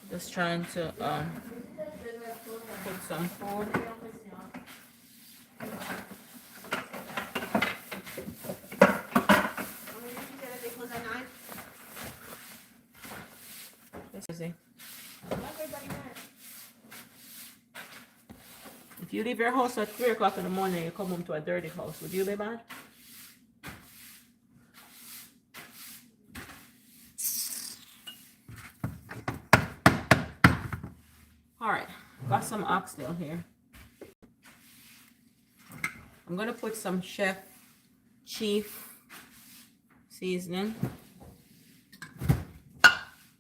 Just trying to put some food. If you leave your house at 3 o'clock in the morning, you come home to a dirty house, would you be mad? Alright, got some oxtail here. I'm gonna put some Chef Chief seasoning.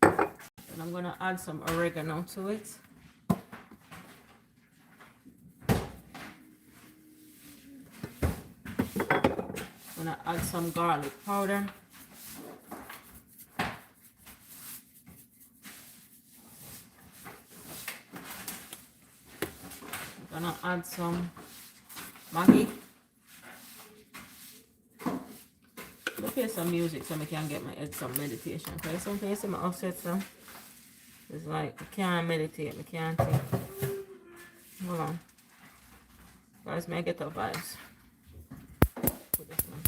And I'm gonna add some oregano to it. I'm gonna add some garlic powder. I'm gonna add some Maggi. Let's play some music so I can get my head some meditation. Okay, something is my offset so it's like I can't meditate, I can't think. Hold on. Guys, may I get the vibes. Put this one.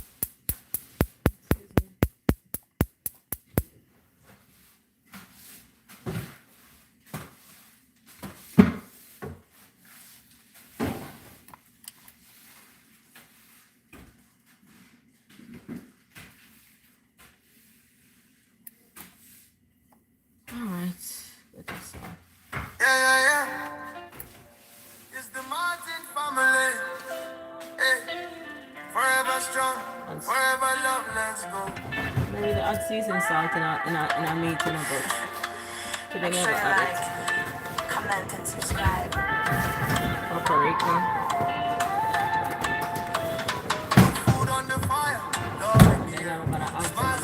Maybe the add season salt in a meat in a book. So they never add it. Comment and subscribe. Paprika. Food on the fire. Then I'm gonna add some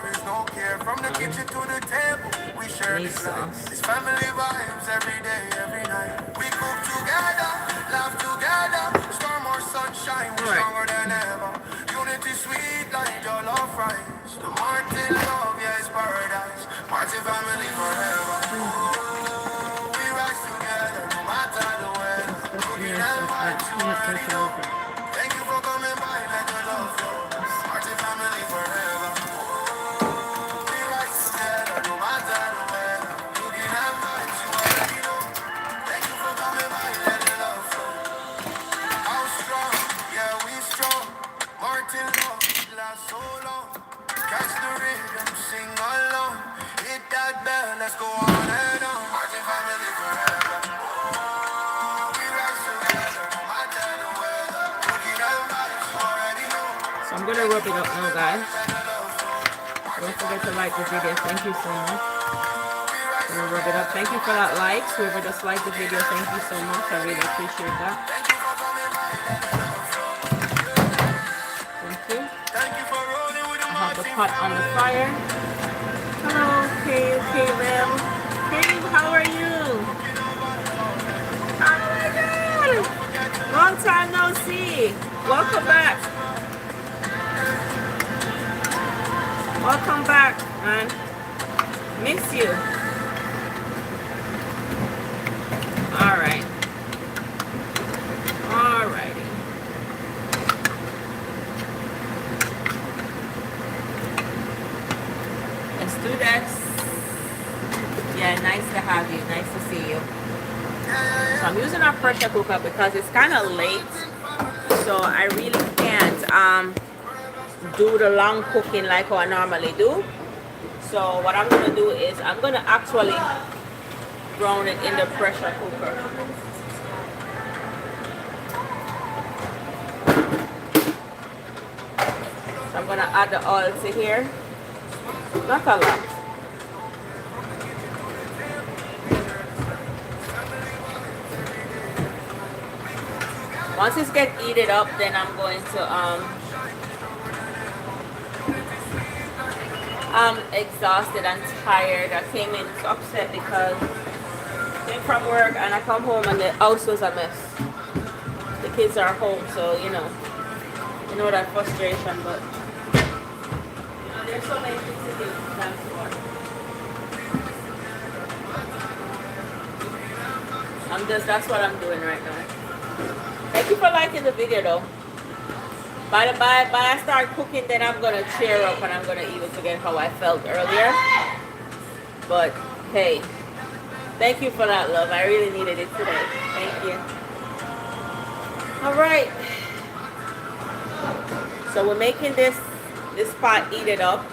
fish. No care. From the kitchen to the table, we share this life. It's family vibes every day, every night. We cook together, laugh together. Storm or sunshine, we're stronger than ever. Unity sweet like your love rice. The Martin love, yeah, it's paradise. Martin family forever. Ooh, we rise together, no matter the weather. Cooking and vibes, you already know. Thank you for coming by, let your love flow. Martin family forever. Ooh, we rise together, no matter the weather. Cooking and vibes, you already know. Thank you for coming by, let your love flow. How strong, yeah, we strong. Martin love, last so long. Catch the rhythm, sing along. Hit that bell, let's go on and on. Martin family forever. Oh, we rise together, no matter the weather. Cooking and vibes, you already know. So I'm gonna rub it up now, guys. Don't forget to like the video. Thank you so much. I'm gonna rub it up. Thank you for that like. Whoever just liked the video, thank you so much. I really appreciate that. Thank you. I have the pot on the fire. Hello, Caleb. Hey, how are you? Oh my God! Long time no see. Welcome back. Welcome back, man. Miss you. All right. Alrighty. Let's do this. Yeah, nice to have you. Nice to see you. So I'm using a pressure cooker because it's kind of late. So I really can't do the long cooking like how I normally do. So what I'm going to do is I'm going to actually brown it in the pressure cooker. So I'm going to add the oil to here. Not a lot. Once it's get heated up, then I'm going to I'm exhausted and tired. I came in upset because I came from work and I come home and the house was a mess. The kids are home, so you know that frustration, but there's so many things to do. That's what I'm doing right now. Thank you for liking the video though. By I start cooking, then I'm gonna cheer up and I'm gonna even forget how I felt earlier. But hey, thank you for that, love. I really needed it today. Thank you. All right. So we're making this pot heated up.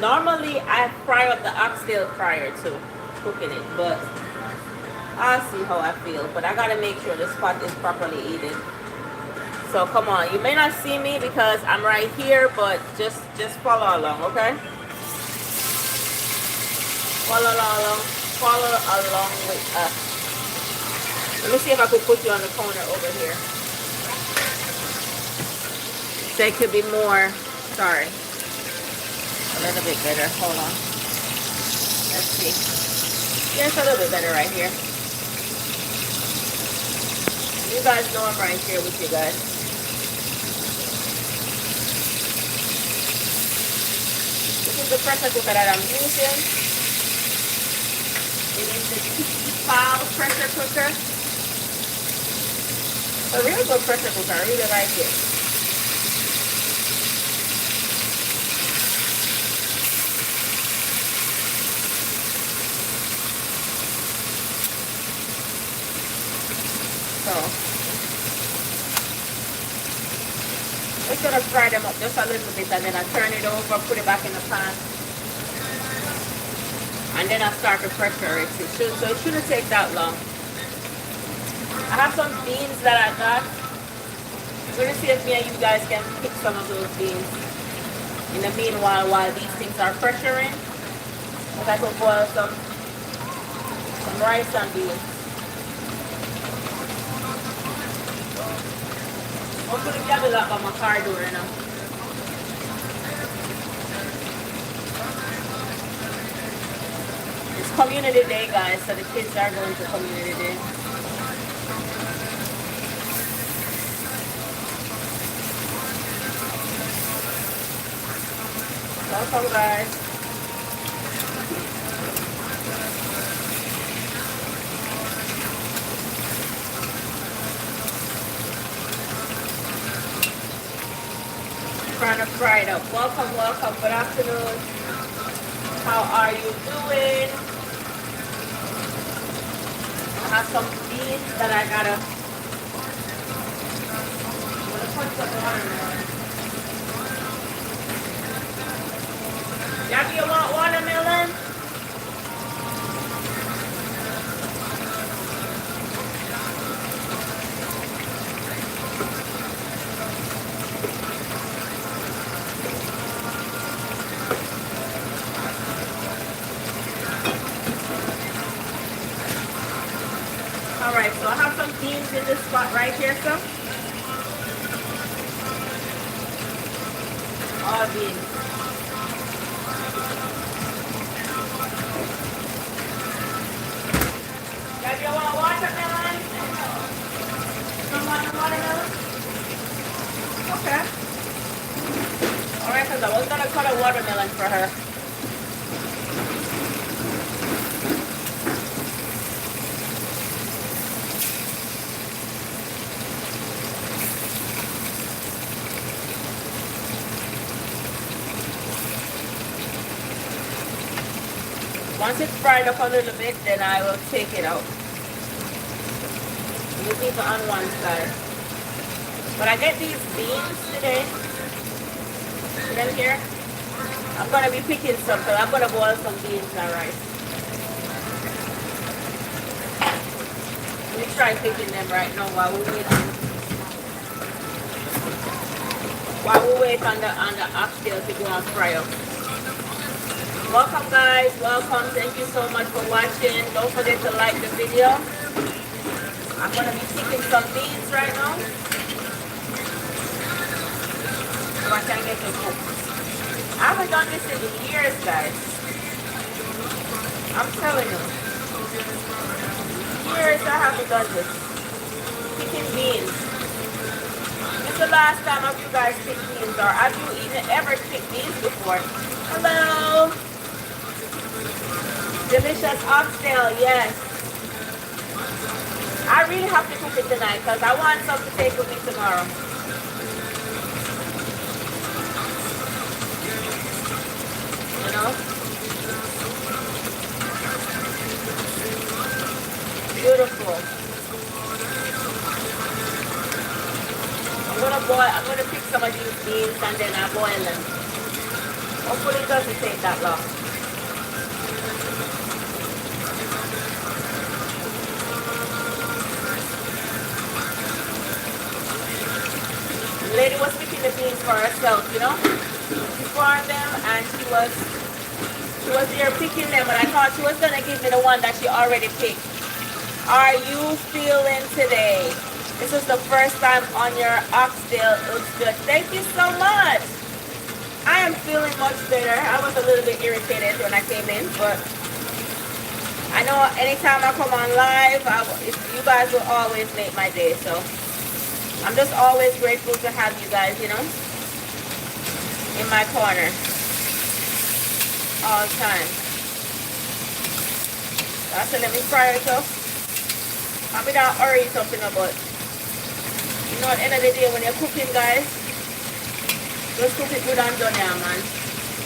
Normally I fry up the oxtail prior to cooking it, but I'll see how I feel. But I gotta make sure this pot is properly heated. So come on, you may not see me because I'm right here, but just follow along, okay? Follow along with us. Let me see if I could put you on the corner over here. So it could be more, sorry. A little bit better, hold on. Let's see. Yeah, it's a little bit better right here. You guys know I'm right here with you guys. This is the pressure cooker that I'm using. It is the T-Pal pressure cooker. A really good pressure cooker. I really like it. So, we're going to fry them up just a little bit and then I turn it over, put it back in the pan. And then I start to pressure it. So it shouldn't take that long. I have some beans that I got. I'm going to see if me and you guys can pick some of those beans. In the meanwhile, while these things are pressuring, I could boil some rice and beans. Hopefully we have a lot of my car door now. It's community day, guys, so the kids are going to community day. Welcome, guys. Trying to fry it up. Welcome. Good afternoon. How are you doing? I have some beans that I gotta put some watermelon. Jackie, you want watermelon? Alright, so I have some beans in this spot right here, so. All beans. Guys, you want watermelon? You want watermelon? Okay. Alright, because I was going to cut a watermelon for her. Once it's fried up a little bit, then I will take it out. You keep it on one side. But I get these beans today. See them here? I'm going to be picking some, because I'm going to boil some beans and rice. Let me try picking them right now while we wait on the oxtail to go and fry up. Welcome, guys. Welcome. Thank you so much for watching. Don't forget to like the video. I'm going to be picking some beans right now. So I can get this cooked. I haven't done this in years, guys. I'm telling you. Years I haven't done this. Picking beans. When's the last time have you guys picked beans? Or have you even ever picked beans before? Hello. Delicious oxtail, yes. I really have to cook it tonight because I want some to take with me tomorrow. You know? Beautiful. I'm gonna pick some of these beans and then I boil them. Hopefully it doesn't take that long. The lady was picking the beans for herself, you know? She farmed them and she was there picking them, and I thought she was gonna give me the one that she already picked. Are you feeling today? This is the first time on your oxtail. It looks good. Thank you so much. I am feeling much better. I was a little bit irritated when I came in, but I know anytime I come on live, you guys will always make my day. So I'm just always grateful to have you guys, you know, in my corner all the time. So I said, let me fry it up. I'll be down hurry something about. You know, at the end of the day, when you're cooking, guys, just cook it good and done, yeah, man.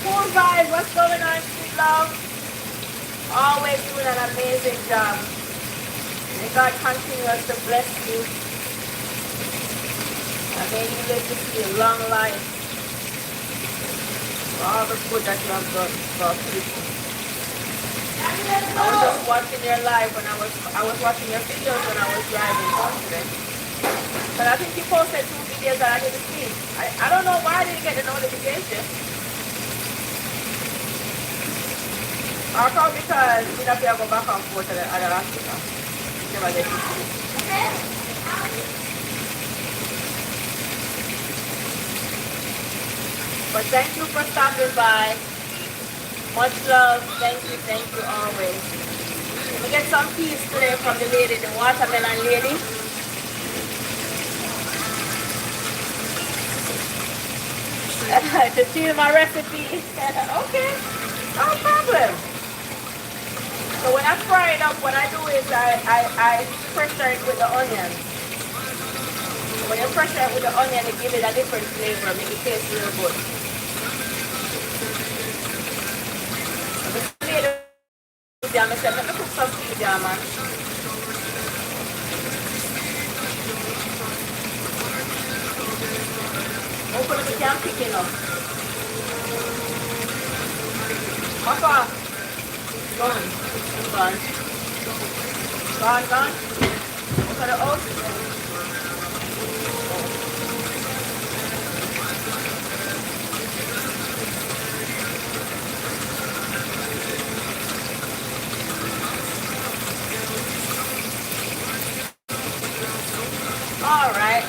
Cool guys, what's going on, sweet love? Always doing an amazing job. May God continues to bless you. And may you live to see a long life. For all the good that you have done for people. I was just watching your live when I was watching your videos when I was driving home today. But I think you posted 2 videos that I didn't see. I don't know why I didn't get the notification. Or probably because we have to go back and forth to the other hospital. Never get to see. But thank you for stopping by. Much love. Thank you always. Let me get some peas today from the lady, the watermelon lady. To steal my recipe. Okay, no problem. So when I fry it up, what I do is I pressure it with the onion. When you pressure it with the onion, it gives it a different flavor, make it taste real good. I said, let me cook some peas, yeah, man. Hopefully we can pick it up. Papa, gone. Gone. Look at the oats. All right.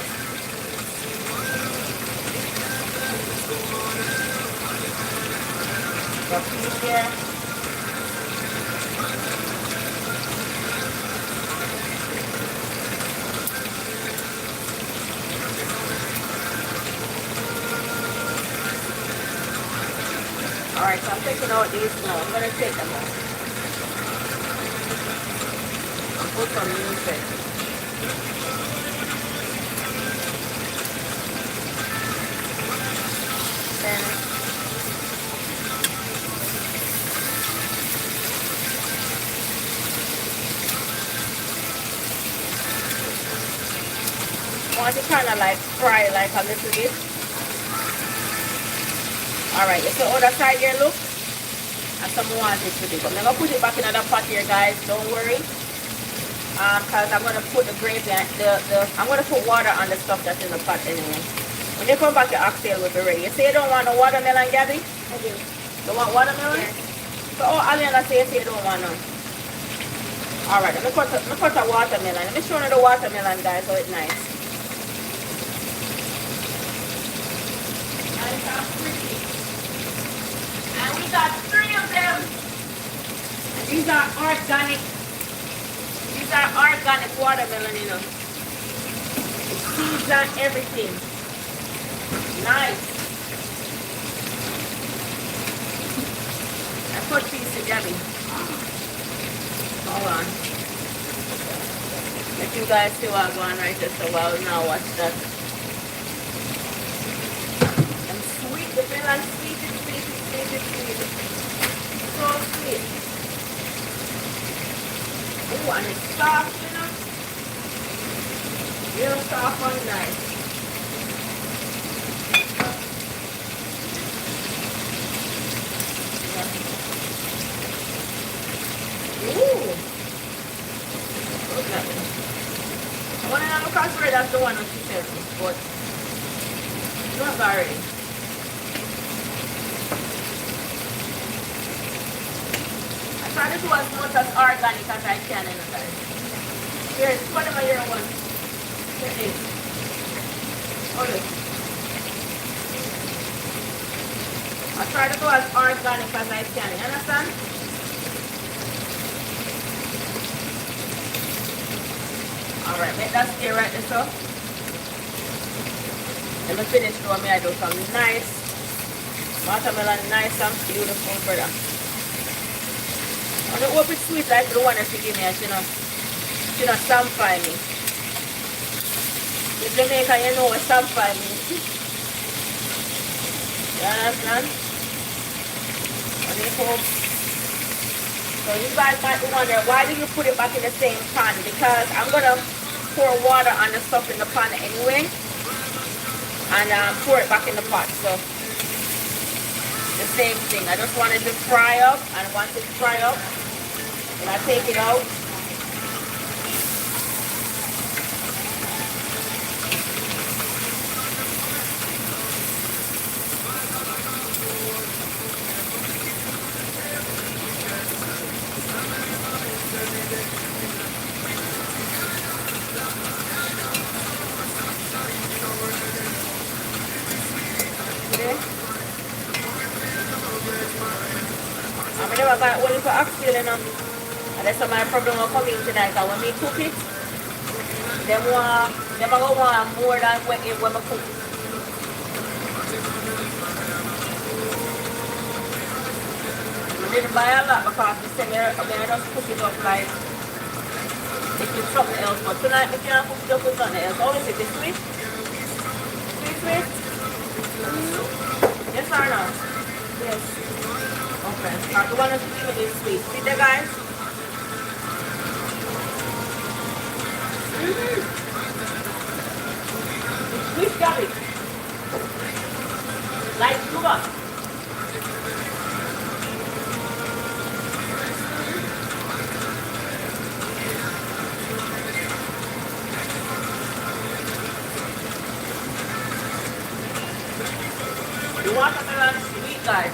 The peas here. All right, so I'm taking out these now. I'm gonna take them out. And put some music. I want to kind of like fry like a little bit. Alright, you see the other side here, look? And some more want it to be. But I'm going to put it back in another pot here, guys. Don't worry. Because I'm going to put the gravy and I'm going to put water on the stuff that's in the pot anyway. When you come back, the oxtail will be ready. You say you don't want no watermelon, Gabby? I do. You want watermelon? Yes. So, Aliana say you don't want none. Alright, let me cut a watermelon. Let me show you the watermelon, guys, so it's nice. And it's pretty. And we got 3 of them. And these are organic. These are organic watermelon, you know. Seeds and everything. Nice. I put these to Gabby. Hold on. Let you guys see what I'm going right there. So well now watch that. And sweet, the melon sweet, sweet. So sweet. Oh, and it's soft, you know. Real soft and nice. Ooh. Look at that. I want to know because that's the one that she sent me, but it's not already. I try to do as much as organic as I can in the guys. Here's one of my year one. Here it is. Hold it. I try to do as organic as I can, you understand? Alright, make that stay right there, so. Let me finish doing me. I do some nice watermelon, nice and beautiful, brother. I don't hope it's sweet like the one that she give me, and she not sample me. In Jamaica, you know what sample means. You understand? And I hope. So you guys might be wondering, why do you put it back in the same pan? Because I'm going to pour water on the stuff in the pan anyway. And pour it back in the pot. So the same thing. I just want it to fry up. And once it fry up, then I take it out. I never got one for Oxtail, you know. And that's my problem will come in tonight. And when we cook it, them going to want more than when we cook. I didn't buy a lot because they said I just cook it up like if it's something else. But tonight I can't cook it up with something else. Always if it's sweet. Sweet. Yes or no? Yes. Okay. The one that's giving me is sweet. See there, guys? It's sweet garlic. Like sugar. The watermelon is sweet, guys.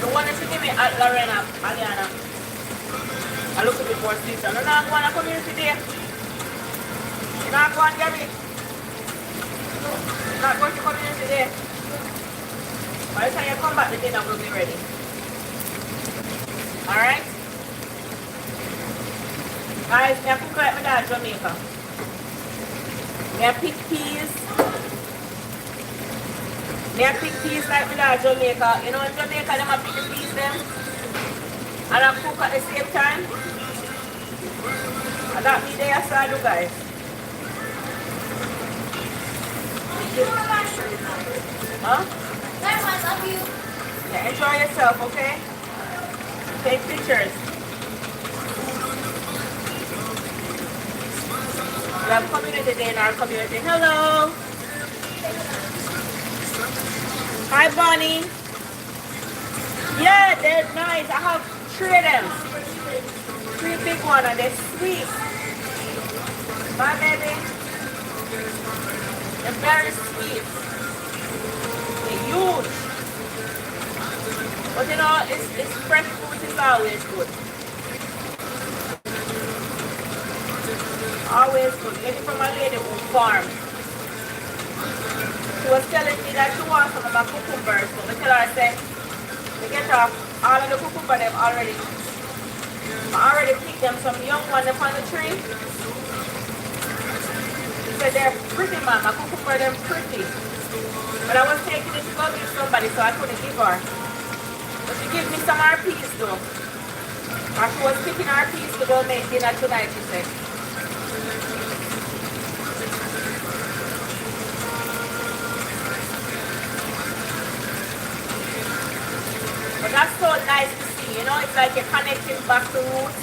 The one that she gave me at Lorena, Aliana, I look a bit more sweet. I'm not going to come here today. You're not going, Gabby. You're not going to come here today. By the time you come back, the dinner will be ready. Alright? Guys, I cook like my dad Jamaica. I pick peas. I pick peas like my dad Jamaica. You know in Jamaica, them I pick the peas them. And I cook at the same time. And that me there, so I do, guys. Huh? I love you. Yeah, enjoy yourself, okay? Take pictures. We have community day in our community. Hello. Hi, Bonnie. Yeah, they're nice. I have 3 of them. 3 big ones and they're sweet. Bye, baby. They're very sweet. They're huge. But you know, it's fresh fruit is always good. Always good. Get it from a lady who farms. She was telling me that she wants some of my cucumbers. So I tell her, I said, to get off all of the cucumber them already. I already picked them, some young ones up on the tree. She said they're pretty, man. My cucumber them pretty. But I was taking it to go give somebody, so I couldn't give her. She gave me some RPs though. And she was picking RPs to go make dinner tonight, she said. But that's so nice to see, you know, it's like you're connecting back to roots.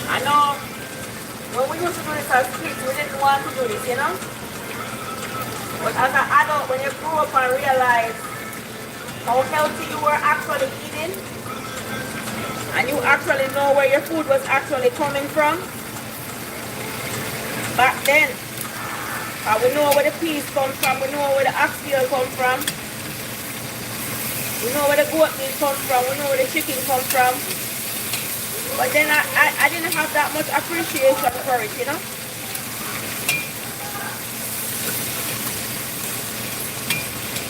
I know when we used to do this as kids, we didn't want to do this, you know? But as an adult, when you grow up and realize how healthy you were actually eating, and you actually know where your food was actually coming from, back then, we know where the peas come from, we know where the oxtail come from, we know where the goat meat comes from, we know where the chicken comes from. But then I didn't have that much appreciation for it, you know?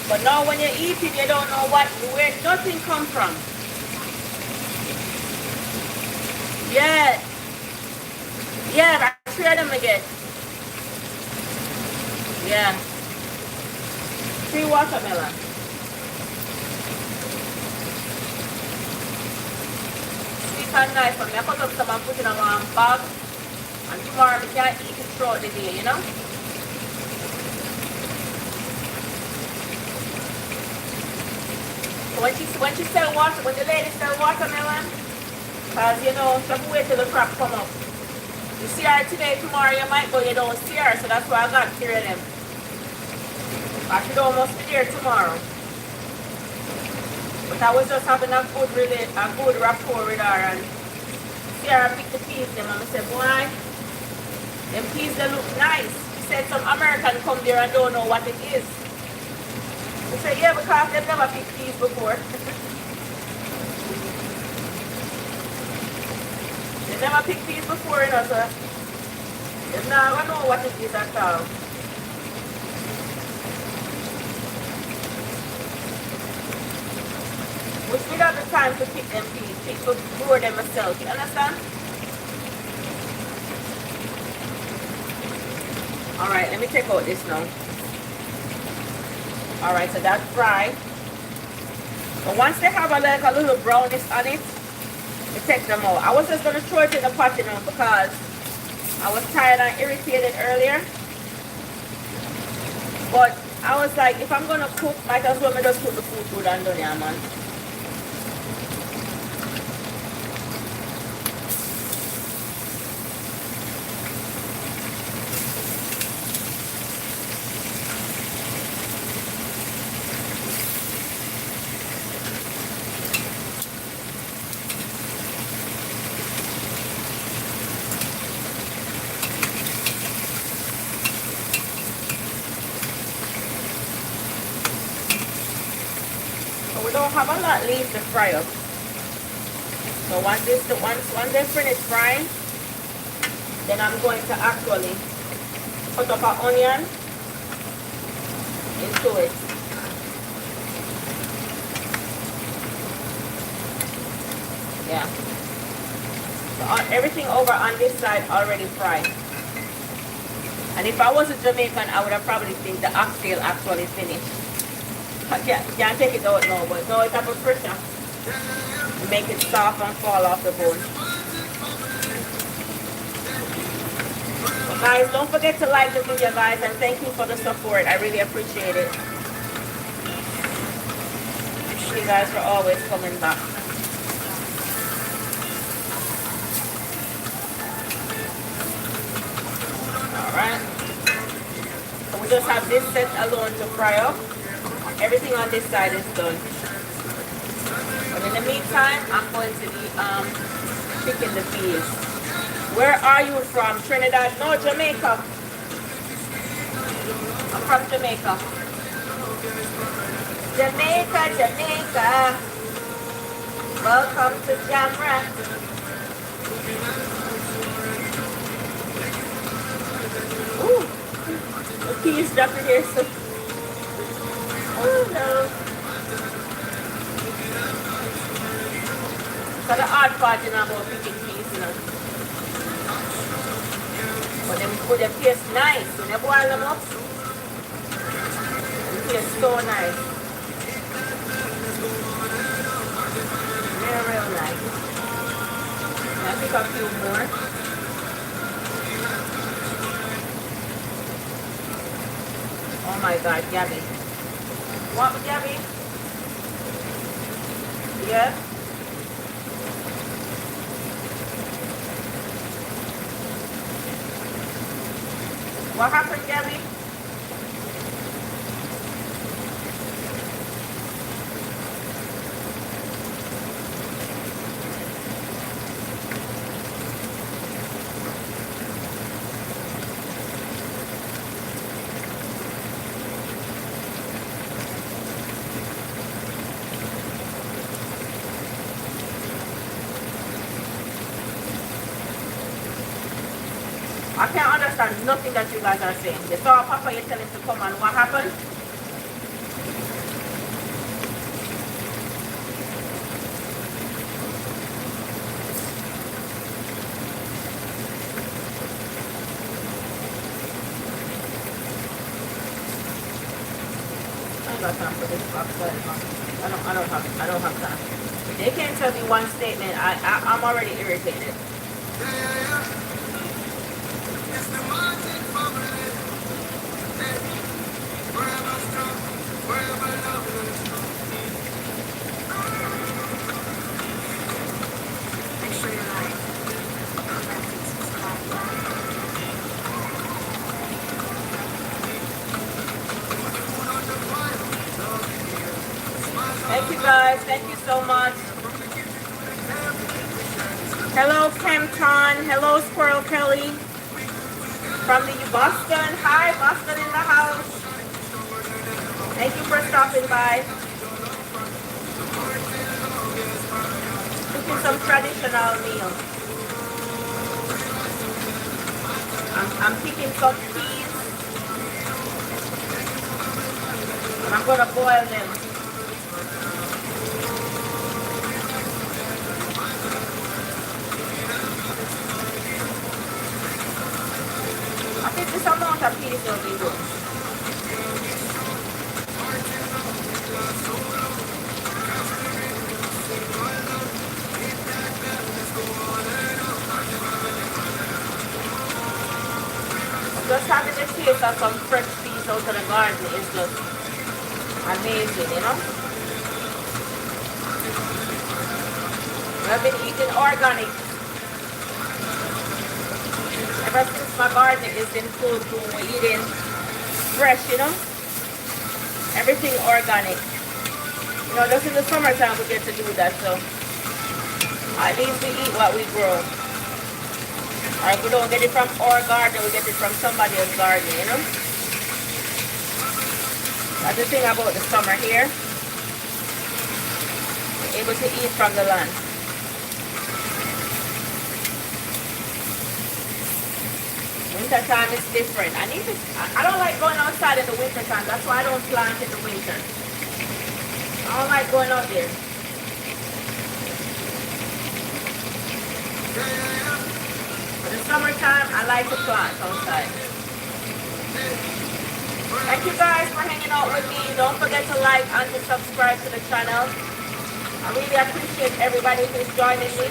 But now when you eat it, you don't know where nothing comes from. Yeah. Yeah, I share them again. Yeah. 3 watermelon. Sweet and nice for me. I put up some and put it in a bag. And tomorrow I can eat it throughout the day, you know? When the lady sell watermelon, because you know, she have to wait till the crop come up. You see her today, tomorrow you might go, you don't see her, so that's why I got 3 of them. I should almost be there tomorrow. But I was just having a good rapport with her, and see her pick the peas them, and I said, boy, them peas they look nice. She said some American come there and don't know what it is. I said, yeah, because they've never picked peas before. They never picked peas before, you know, so they never know what it is at all. Which we don't have the time to pick them peas, to grow them myself, you understand? Alright, let me take out this now. Alright, so that's fried. But once they have a little brownness on it, you take them out. I was just going to throw it in the pot, you know, because I was tired and irritated earlier. But I was like, if I'm going to cook, might as well just cook the food and done, yeah, man. Don't have a lot left to fry up. So once they finish frying, then I'm going to actually put up an onion into it. Yeah. So everything over on this side already fried. And if I wasn't Jamaican, I would have probably think the oxtail actually finished. Can't take it out now, but no, it's up a pressure. Make it soft and fall off the bone. So guys, don't forget to like the video, guys, and thank you for the support. I really appreciate it. Thank you guys for always coming back. Alright. So we just have this set alone to fry up. Everything on this side is done. But in the meantime, I'm going to be picking the peas. Where are you from? Trinidad? No, Jamaica. I'm from Jamaica. Jamaica. Welcome to Jamra. Ooh, the peas dropping here so. Oh no. So the hard part, you know, about picking peas, you know. But them taste nice. When you boil them up, it tastes so nice. cook a few more. Oh my God, Gabby. What, Gabby? Yeah? What happened, Gabby? I can't understand nothing that you guys are saying. You saw Papa, you tell him to come on. What happened? I ain't got time for this Oxtail. I don't have time. If they can't tell me one statement, I'm already irritated. Thank you guys. Thank you so much. Hello, Kempton. Hello, Squirrel Kelly. From the Boston. Hi, Boston in the house. Thank you for stopping by. Cooking some traditional meal. I'm picking some peas. And I'm gonna boil them. I think this amount of peas will be good. Just having the taste of some fresh peas out of the garden is just amazing, you know? I've been eating organic ever since my garden is in full bloom. We're eating fresh, you know? Everything organic. You know, just in the summertime we get to do that, so at least we eat what we grow. Or if we don't get it from our garden, we get it from somebody else's garden, you know? That's the thing about the summer here. We're able to eat from the land. Winter time is different. I don't like going outside in the winter time. That's why I don't plant in the winter. I don't like going out there. For the summertime, I like to plant outside. Thank you guys for hanging out with me. Don't forget to like and to subscribe to the channel. I really appreciate everybody who's joining me.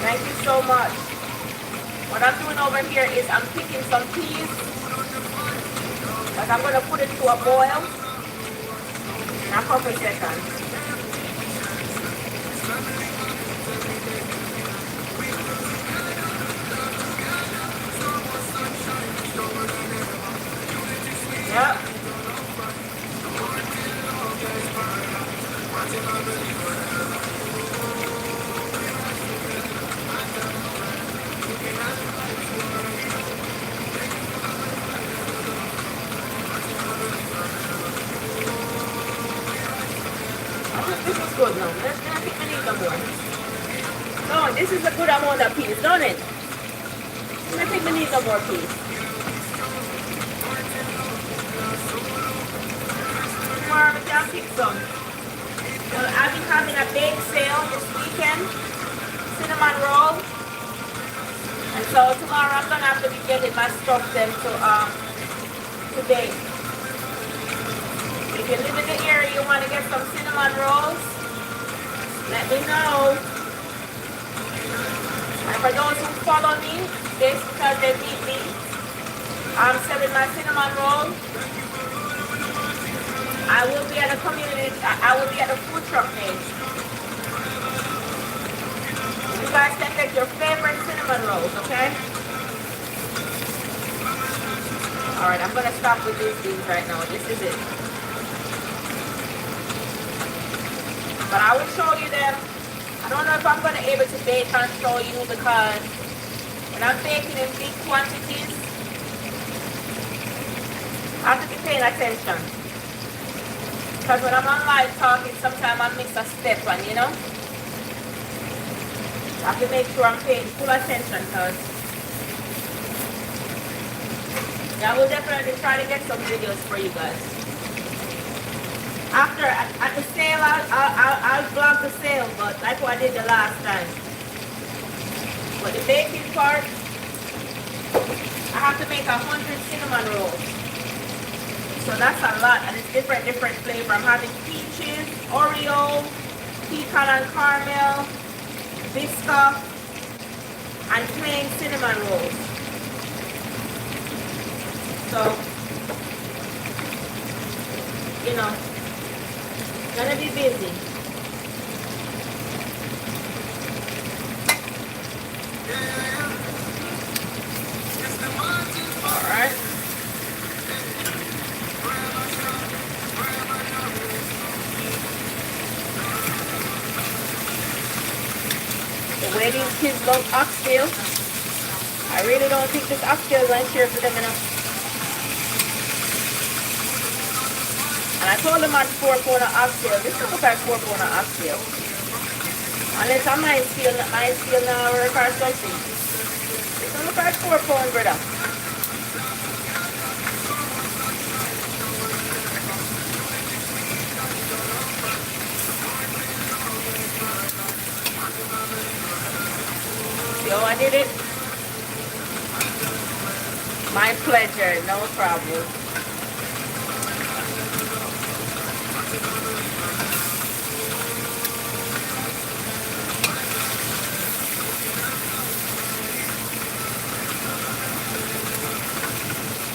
Thank you so much. What I'm doing over here is I'm picking some peas. But I'm going to put it to a boil in a couple seconds. Yep. This is good now. I think I need some more. No, this is a good amount of peas, don't it? I think we need some more peas. Tomorrow we can pick some. Well, I've been having a bake sale this weekend. Cinnamon roll. And so tomorrow I'm gonna have to be getting my stuff then to bake. If you live in the area you want to get some cinnamon rolls, let me know. And for those who follow me, this because they beat me, I'm selling my cinnamon roll. I will be at a community, I will be at a food truck day. You guys can get your favorite cinnamon rolls, okay? Alright, I'm gonna stop with these beans right now. This is it. But I will show you them. I don't know if I'm gonna able to bake and show you because when I'm baking in big quantities, I have to be paying attention. Because when I'm on live talking, sometimes I miss a step and you know, I have to make sure I'm paying full attention because I will definitely try to get some videos for you guys. After, at the sale, I'll vlog the sale, but like what I did the last time. But the baking part, I have to make 100 cinnamon rolls. So that's a lot, and it's different flavor. I'm having peaches, Oreo, pecan and caramel, biscuit, and plain cinnamon rolls. So, you know, gonna be busy. All right. The way these kids love oxtail, I really don't think this oxtail is going to share for them enough. And I told them I'd 4 pound of oxtail. This is look like 4 pound of oxtail. Unless I might steal now work or something. This don't look like 4 pound, brother. See how I did it? My pleasure, no problem.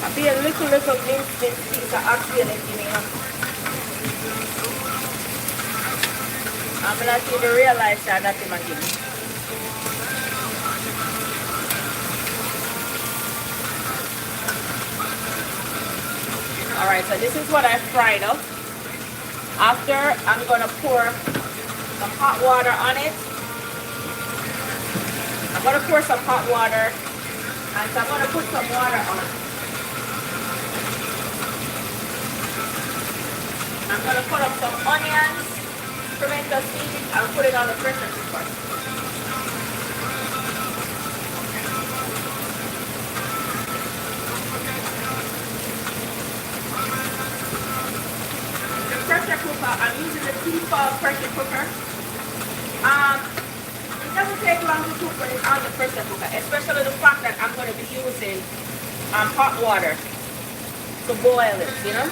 I'll be a little minced piece of oxtail if you know. I'm gonna see the realize that that's him again. Alright, so this is what I fried up. After, I'm gonna pour some hot water on it. I'm gonna pour some hot water, and so I'm gonna put some water on it. I'm gonna put up some onions, pimento seeds, and put it on the pressure cooker. The pressure cooker, I'm using the Thyme pressure cooker. It doesn't take long to cook when it's on the pressure cooker, especially the fact that I'm going to be using hot water to boil it, you know.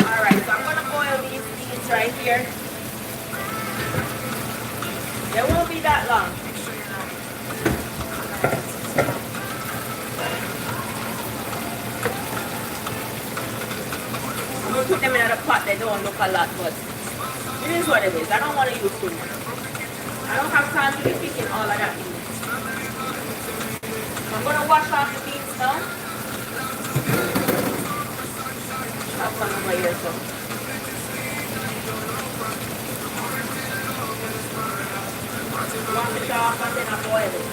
Alright, so I'm going to boil these beans right here. They won't be that long. I'm going to put them in a pot. They don't look a lot, but it is what it is. I don't want to use too much. I don't have time to be picking all of that beans. I'm going to wash off the beans now. Have some over here, so. Wash it off and then I boil it.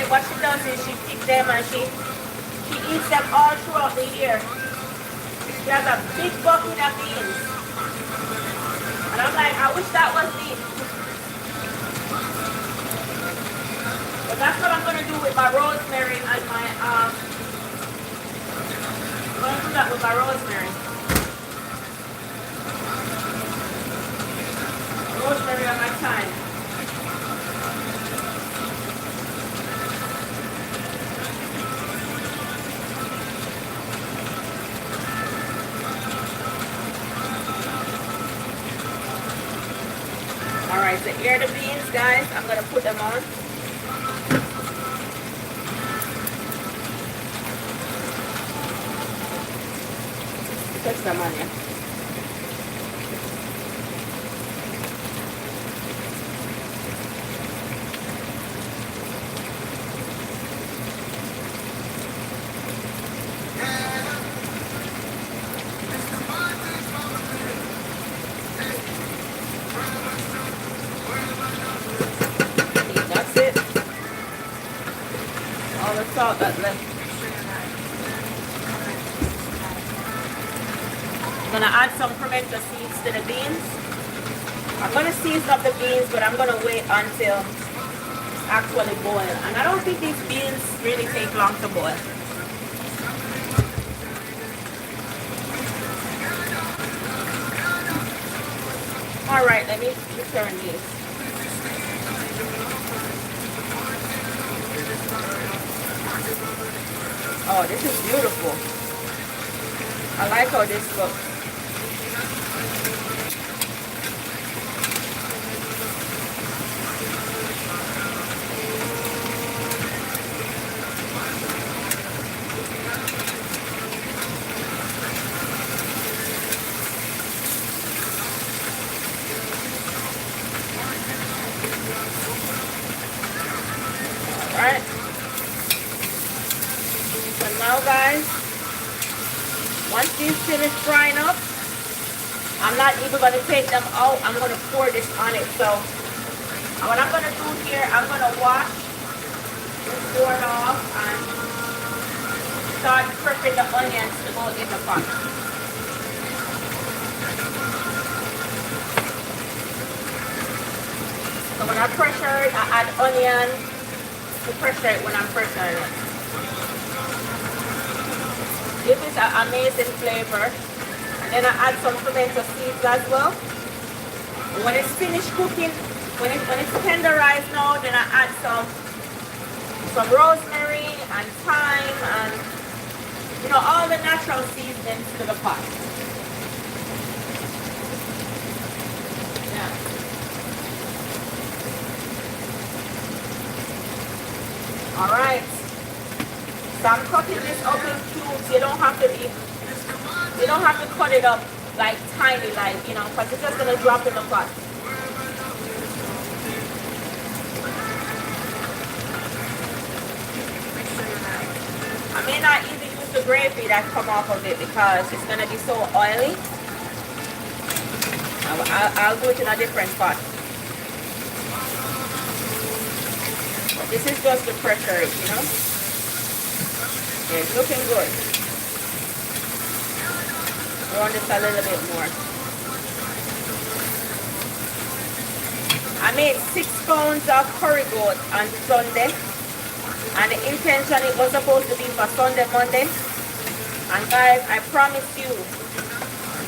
What she does is she picks them and she eats them all throughout the year. She has a big bucket of beans. And I'm like, I wish that was me. But that's what I'm gonna do with my rosemary and my I'm gonna do that with my rosemary. Rosemary and my thyme. Alright, so here are the beans, guys. I'm gonna put them on. Put some on here. That's it. All the salt that's left. I'm gonna add some pimento seeds to the beans. I'm gonna season up the beans, but I'm gonna wait until it's actually boiled. And I don't think these beans really take long to boil. All right, let me turn these. Oh, this is beautiful. I like how this looks. Alright. So now, guys, once these finish frying up, I'm not even going to take them out. I'm going to pour this on it. So what I'm going to do here, I'm going to wash this board off and start prepping the onions to go in the pot. So when I pressure it, I add onion to pressure it when I'm pressuring it. Give it an amazing flavor. And then I add some pimento seeds as well. And when it's finished cooking, when it's tenderized now, then I add some rosemary and thyme and, you know, all the natural seasonings to the pot. Yeah. All right. So I'm cutting this up in cubes. You don't have to cut it up like tiny, like, you know, because it's just gonna drop in the pot. I may not even use the gravy that come off of it because it's gonna be so oily. I'll do it in a different pot. But this is just to pressure it, you know. It's looking good. Run this a little bit more. I made 6 pounds of curry goat on Sunday. And the intention, it was supposed to be for Sunday, Monday. And guys, I promise you,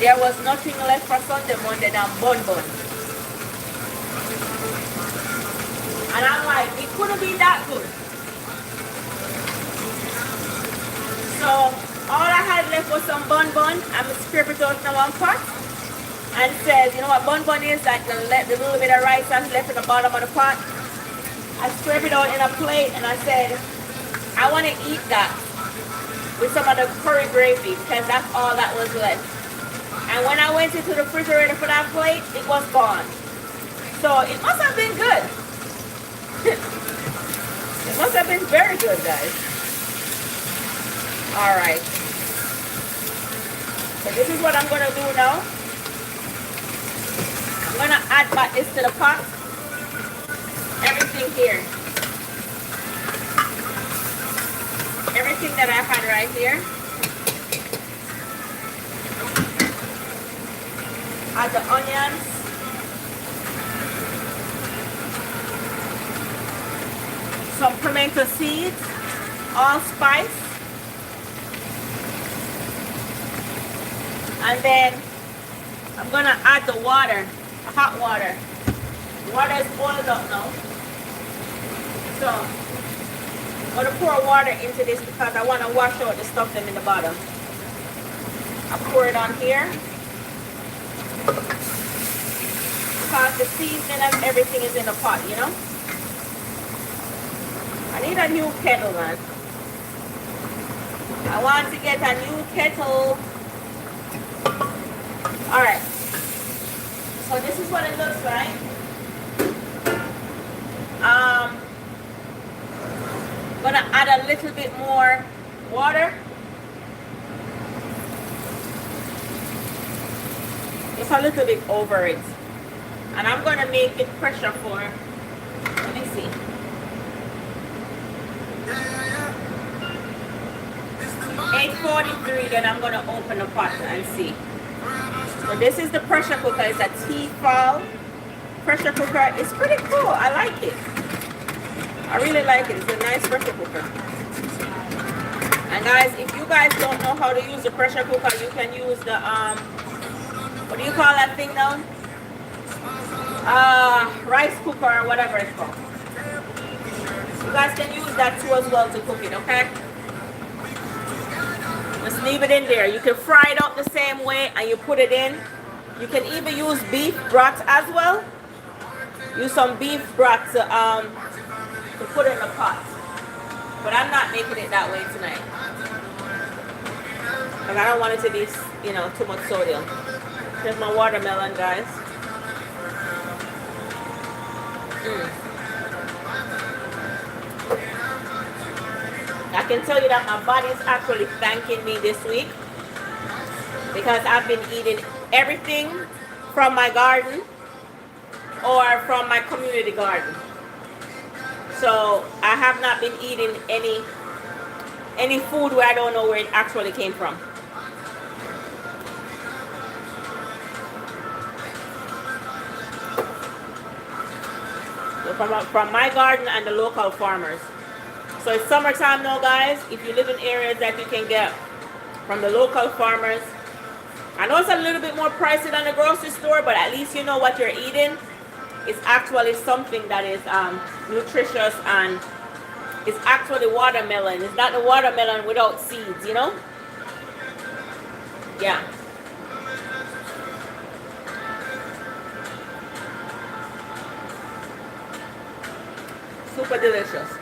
there was nothing left for Sunday, Monday than bun. And I'm like, it couldn't be that good. So all I had left was some bun. I'm going to scrape it out in one pot. And says, you know what bun is? Like the little bit of rice that's left in the bottom of the pot. I scraped it out in a plate and I said, I want to eat that with some of the curry gravy because that's all that was left. And when I went into the refrigerator for that plate, it was gone. So it must have been good. It must have been very good, guys. Alright. So this is what I'm going to do now. I'm going to add back this to the pot. Everything here. Everything that I had right here. Add the onions. some pimento seeds, allspice, and then I'm gonna add the water, hot water. The water is boiled up now, so I'm gonna pour water into this because I want to wash out the stuff them in the bottom. I pour it on here because the seasoning and everything is in the pot, you know. I need a new kettle, man. I want to get a new kettle. Alright. So this is what it looks like. I'm gonna add a little bit more water. Just a little bit over it. And I'm gonna make it pressure for, let me see. 8:43, then I'm gonna open the pot and see. So this is the pressure cooker. It's a Tefal pressure cooker. It's pretty cool. I like it. I really like it. It's a nice pressure cooker. And guys, if you guys don't know how to use the pressure cooker, you can use the what do you call that thing now? Rice cooker or whatever it's called. You guys can use that too as well to cook it, okay? Just leave it in there. You can fry it up the same way and you put it in. You can even use beef broth as well. Use some beef broth to put in the pot. But I'm not making it that way tonight. Because I don't want it to be, you know, too much sodium. Here's my watermelon, guys. I can tell you that my body is actually thanking me this week because I've been eating everything from my garden or from my community garden. So I have not been eating any food where I don't know where it actually came from. So from my garden and the local farmers. So it's summertime now, guys. If you live in areas that you can get from the local farmers, I know it's a little bit more pricey than the grocery store, but at least you know what you're eating. It's actually something that is nutritious, and it's actually watermelon. It's not the watermelon without seeds, you know? Yeah. Super delicious.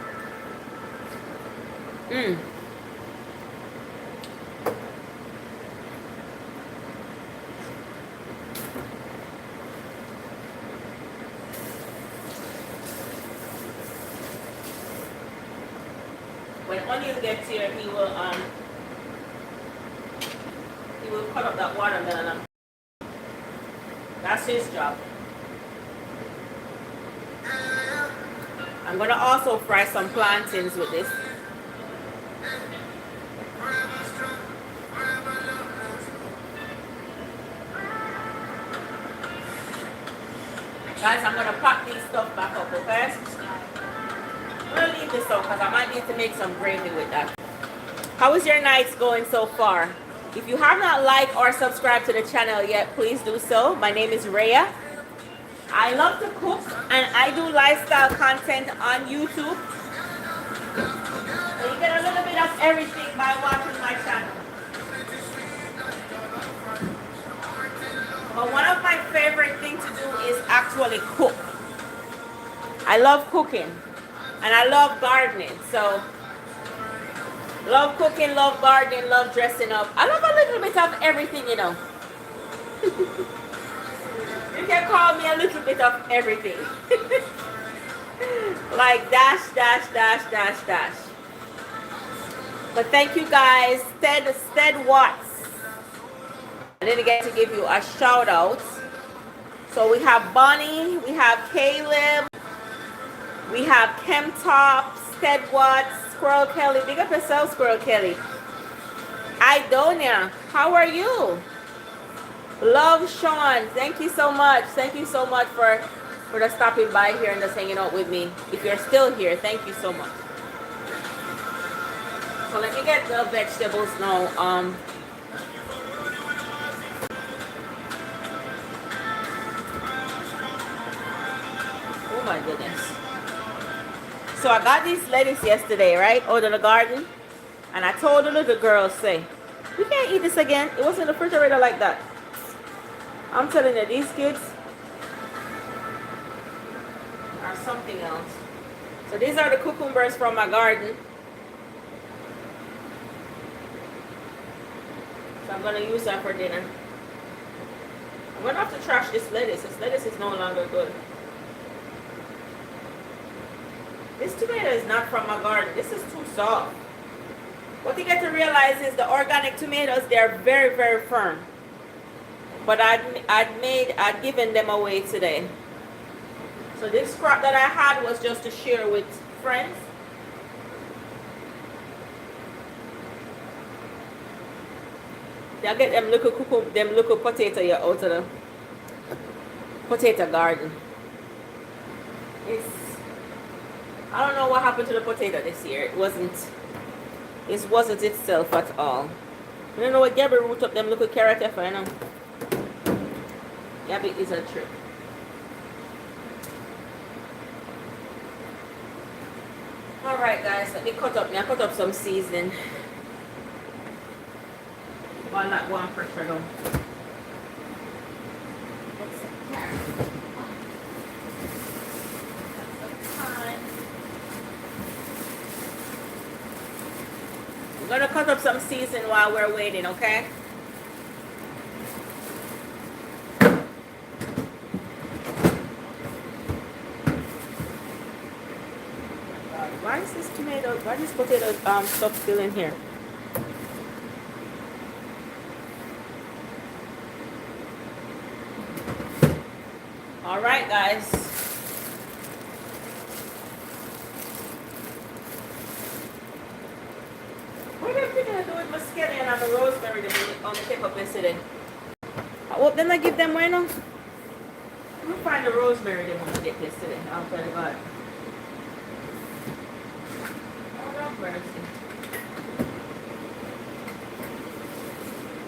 When Onion gets here, he will cut up that watermelon. That's his job. I'm gonna also fry some plantains with this. Guys, I'm gonna pop these stuff back up, okay? I'm gonna leave this out because I might need to make some gravy with that. How is your nights going so far? If you have not liked or subscribed to the channel yet, please do so. My name is Rhea. I love to cook and I do lifestyle content on YouTube. So you get a little bit of everything by watching my channel. But one of my favorite things to do is actually cook. I love cooking and I love gardening. So love cooking, love gardening, love dressing up. I love a little bit of everything, you know. You can call me a little bit of everything. Like dash, dash, dash, dash, dash. But thank you guys. Stead Watts. I didn't get to give you a shout out. So we have Bonnie, we have Caleb, we have Chemtop, Stead Watts, Squirrel Kelly. Big up yourself, Squirrel Kelly. Idonia, how are you? Love Sean, thank you so much. Thank you so much for for just stopping by here and just hanging out with me. If you're still here, thank you so much. So let me get the vegetables now. Oh my goodness. So I got this lettuce yesterday, right? Out of the garden. And I told the little girl, say, we can't eat this again. It was in the refrigerator like that. I'm telling you, these kids are something else. So these are the cucumbers from my garden. So I'm going to use that for dinner. I'm going to have to trash this lettuce. This lettuce is no longer good. This tomato is not from my garden. This is too soft. What you get to realize is the organic tomatoes, they're very, very firm. But I'd given them away today. So this crop that I had was just to share with friends. They'll get them little potato here out of the potato garden. I don't know what happened to the potato this year. It wasn't itself at all. You don't know what Gabby root up them little carrot for, you know? Gabby is a trip. Alright guys, let me cut up some seasoning. Well, not one pressure though. I'm gonna cut up some seasoning while we're waiting, okay? Why is this potato stuff still in here? Alright guys. What are they gonna do with my scallion and the rosemary on the pick up yesterday? I hope them I give them one now. We'll find the rosemary they want to get yesterday. I'll tell you about it.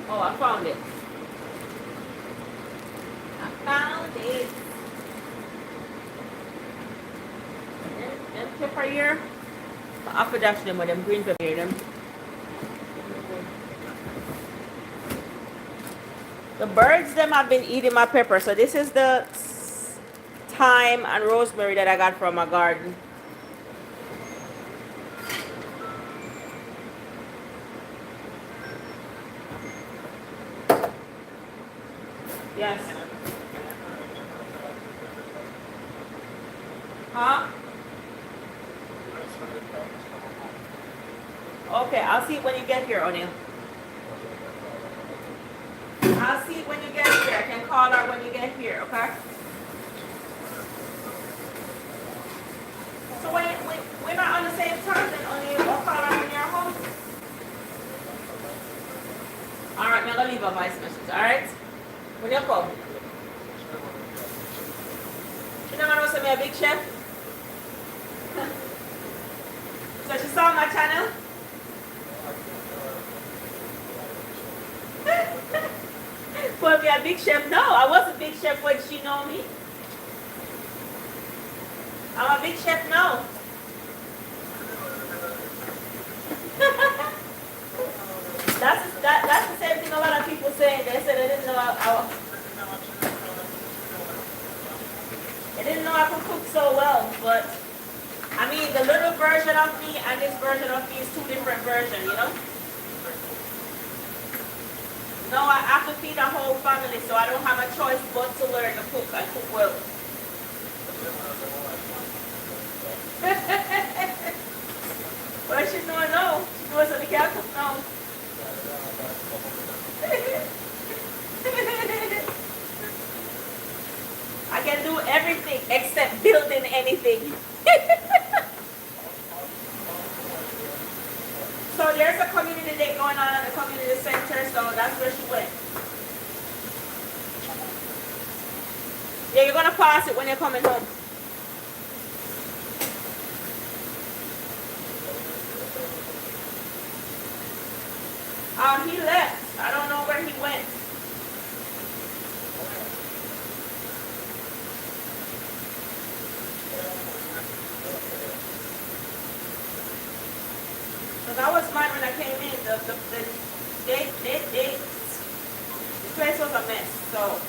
Oh, I found it. I found it. Them pepper here. I have to dash them with them green pepper here. The birds them have been eating my pepper. So this is the thyme and rosemary that I got from my garden. Yes. Huh? Okay, I'll see it when you get here, O'Neill. I'll see it when you get here. I can call her when you get here, okay? So we're not on the same time then, O'Neill. I'll call her when you're home. Alright, I'm going to leave a voice message, alright? When you come. She never knows I'm a big chef. So she saw my channel. For me a big chef? No, I was a big chef when she know me. I'm a big chef now. That's the same thing a lot of people say. They said they didn't know they didn't know I could cook so well, but I mean the little version of me and this version of me is two different versions, you know? No, I have to feed a whole family, so I don't have a choice but to learn to cook and cook well. Well, she don't know. She knows that we can't cook now. I can do everything except building anything. So there's a community day going on at the community center, so that's where she went. Yeah, you're gonna pass it when you're coming home. He left. I don't know where he went. So that was mine when I came in. The place was a mess. So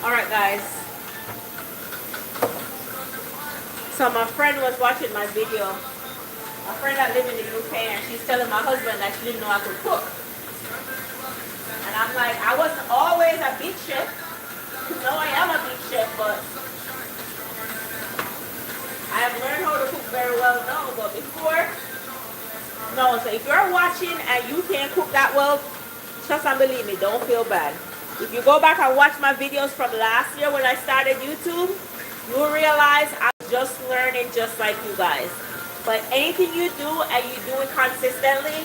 alright guys. So my friend was watching my video. My friend that lives in the UK, and she's telling my husband that she didn't know I could cook. And I'm like, I wasn't always a big chef. No, I am a big chef, but I have learned how to cook very well now. But before, no. So if you're watching and you can't cook that well, trust and believe me, don't feel bad. If you go back and watch my videos from last year when I started YouTube, you will realize I'm just learning just like you guys. But anything you do and you do it consistently,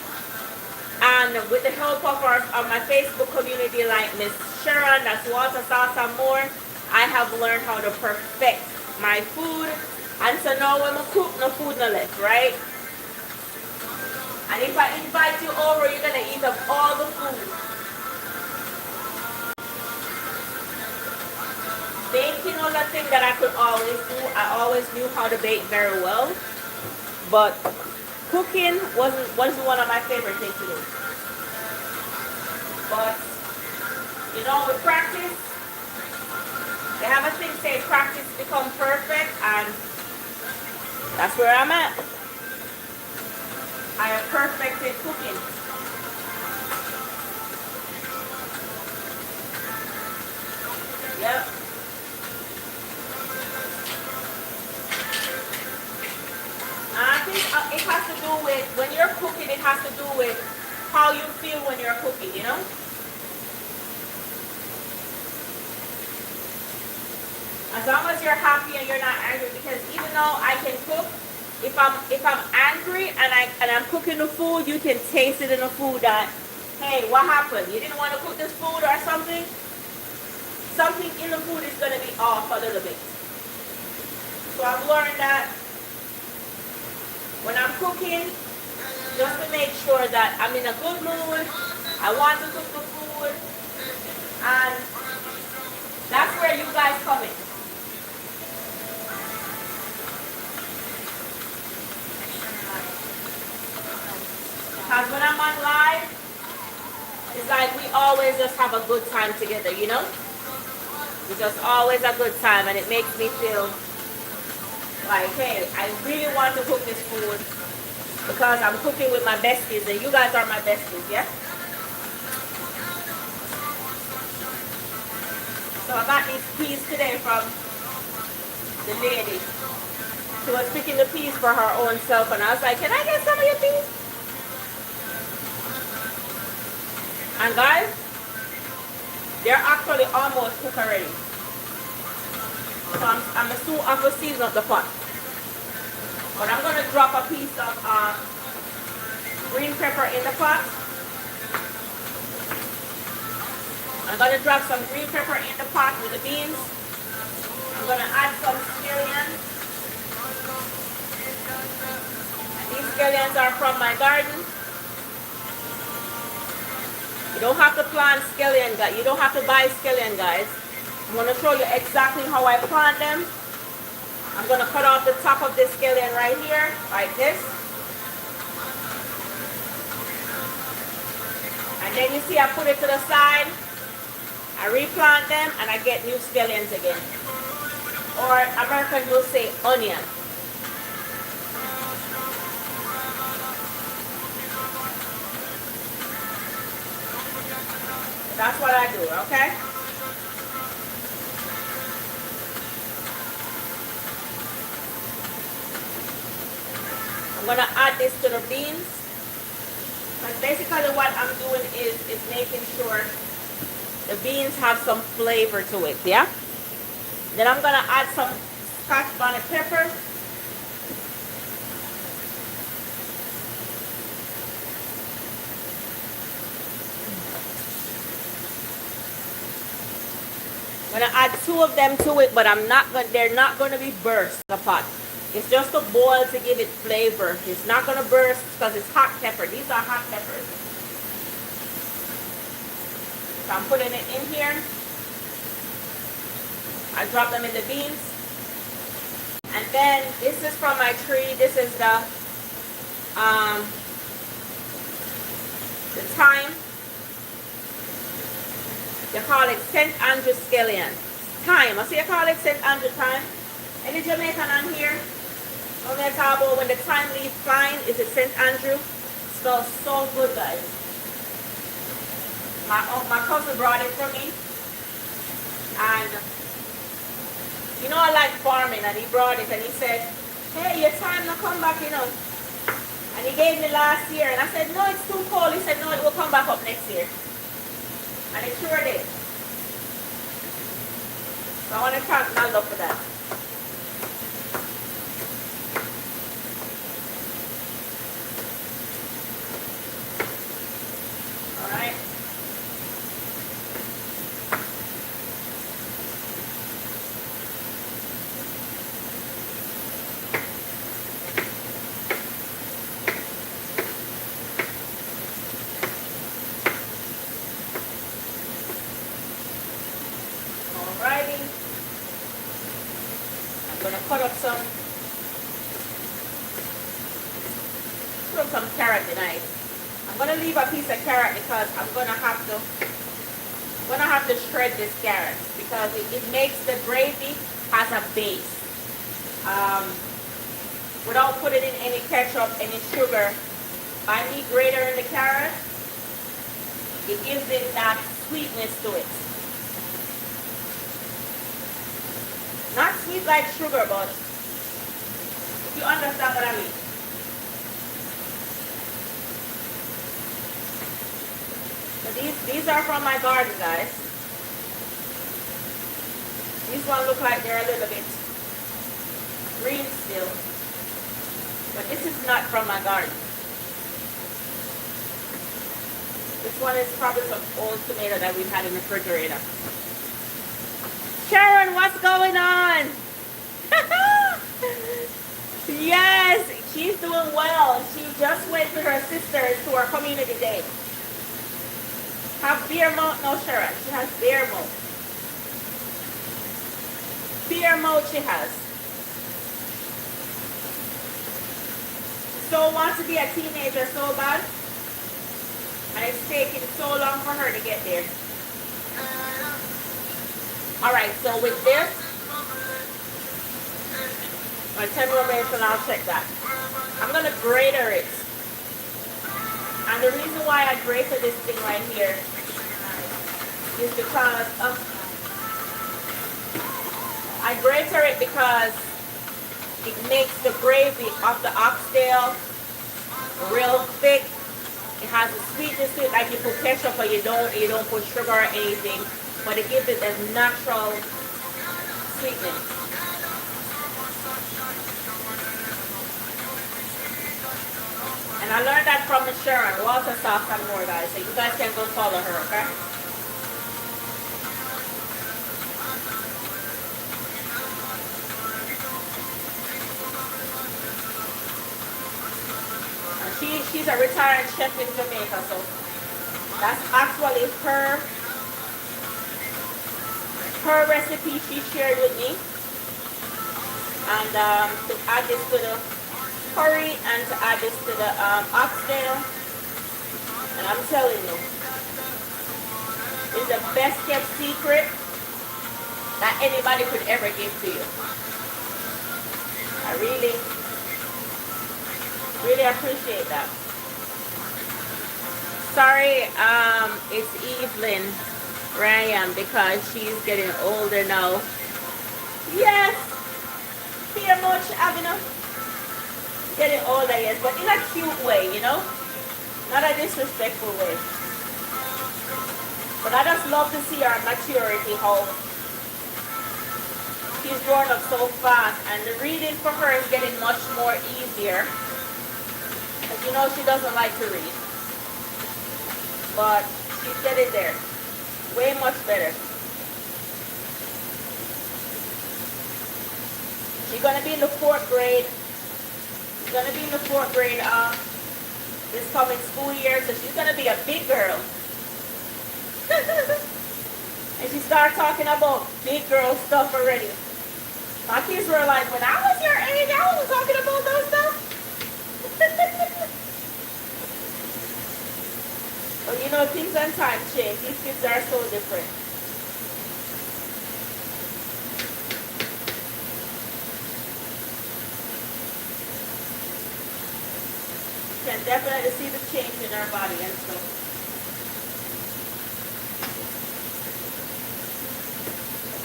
and with the help of my Facebook community like Miss Sharon, that's Water Sauce and more, I have learned how to perfect my food. And so now when I cook, no food no left, right? And if I invite you over, you're going to eat up all the food. Baking was a thing that I could always do. I always knew how to bake very well. But cooking wasn't one of my favorite things to do. But, you know, with practice, they have a thing say practice become perfect, and that's where I'm at. I have perfected cooking. Yep. I think it has to do with, when you're cooking, it has to do with how you feel when you're cooking, you know? As long as you're happy and you're not angry, because even though I can cook, if I'm angry and I'm cooking the food, you can taste it in the food that, hey, what happened? You didn't want to cook this food or something? Something in the food is going to be off a little bit. So I've learned that when I'm cooking, just to make sure that I'm in a good mood, I want to cook the food, and that's where you guys come in. Because when I'm on live, it's like we always just have a good time together, you know? It's just always a good time, and it makes me feel like, hey, I really want to cook this food because I'm cooking with my besties, and you guys are my besties, yeah? So I got these peas today from the lady. She was picking the peas for her own self, and I was like, can I get some of your peas? And guys, they're actually almost cooked already. So I'm soon I'm gonna season up the pot. But I'm gonna drop a piece of green pepper in the pot. I'm gonna drop some green pepper in the pot with the beans. I'm gonna add some scallions. And these scallions are from my garden. You don't have to plant scallion, guys. You don't have to buy scallion, guys. I'm going to show you exactly how I plant them. I'm going to cut off the top of this scallion right here, like this. And then you see I put it to the side. I replant them and I get new scallions again. Or Americans will say onion. That's what I do, okay? I'm gonna add this to the beans. But basically what I'm doing is making sure the beans have some flavor to it, yeah? Then I'm gonna add some Scotch bonnet pepper. I'm gonna add 2 of them to it, but they're not gonna be burst in the pot. It's just a boil to give it flavor. It's not gonna burst because it's hot pepper. These are hot peppers. So I'm putting it in here. I drop them in the beans. And then this is from my tree. This is the thyme. They call it St. Andrew Scallions. Thyme. I see you call it St. Andrew thyme. Any Jamaican on here? When they talk about when the thyme leaves fine, is it St. Andrew? Smells so good, guys. My cousin brought it for me. And you know I like farming, and he brought it and he said, hey, your time to come back, you know. And he gave me last year and I said, no, it's too cold. He said, no, it will come back up next year. And it sure did. So I want to thank Naldo for that. Alright. Cut up some carrot tonight. I'm gonna leave a piece of carrot because I'm gonna have to shred this carrot because it makes the gravy has a base. Without putting in any ketchup, any sugar, by me grating the carrot, it gives it that sweetness to it. Not sweet like sugar, but if you understand what I mean. So these are from my garden, guys. These ones look like they're a little bit green still. But this is not from my garden. This one is probably some old tomato that we've had in the refrigerator. Sharon, what's going on? Yes, she's doing well. She just went with her sisters to our community day. Have beer mouth? No, Sharon. She has beer mouth. Beer mouth she has. So wants to be a teenager so bad. And it's taking so long for her to get there. Alright, so with this, tell me what minutes and I'll check that. I'm going to grater it. And the reason why I grated this thing right here is because I grater it because it makes the gravy of the oxtail real thick. It has a sweetness to it, like you put ketchup or you don't put sugar or anything. But it gives it a natural sweetness. And I learned that from Sharon, Walter Sauce and more, guys. So you guys can go follow her, okay? And she's a retired chef in Jamaica, so that's actually her recipe she shared with me. And to add this to the curry and to add this to the oxtail. And I'm telling you, it's the best kept secret that anybody could ever give to you. I really appreciate that. Sorry, it's Evelyn Ryan because she's getting older now. Yes, here much Abino. getting older, yes, but in a cute way, you know? Not a disrespectful way. But I just love to see her maturity, how she's grown up so fast, and the reading for her is getting much more easier. Because you know she doesn't like to read. But she's getting there. Way much better. She's going to be in the 4th grade. She's going to be in the 4th grade this coming school year. So she's going to be a big girl. And she started talking about big girl stuff already. My kids were like, when I was your age, I wasn't talking about those stuff. But you know, things and times change. These kids are so different. You can definitely see the change in our body and stuff.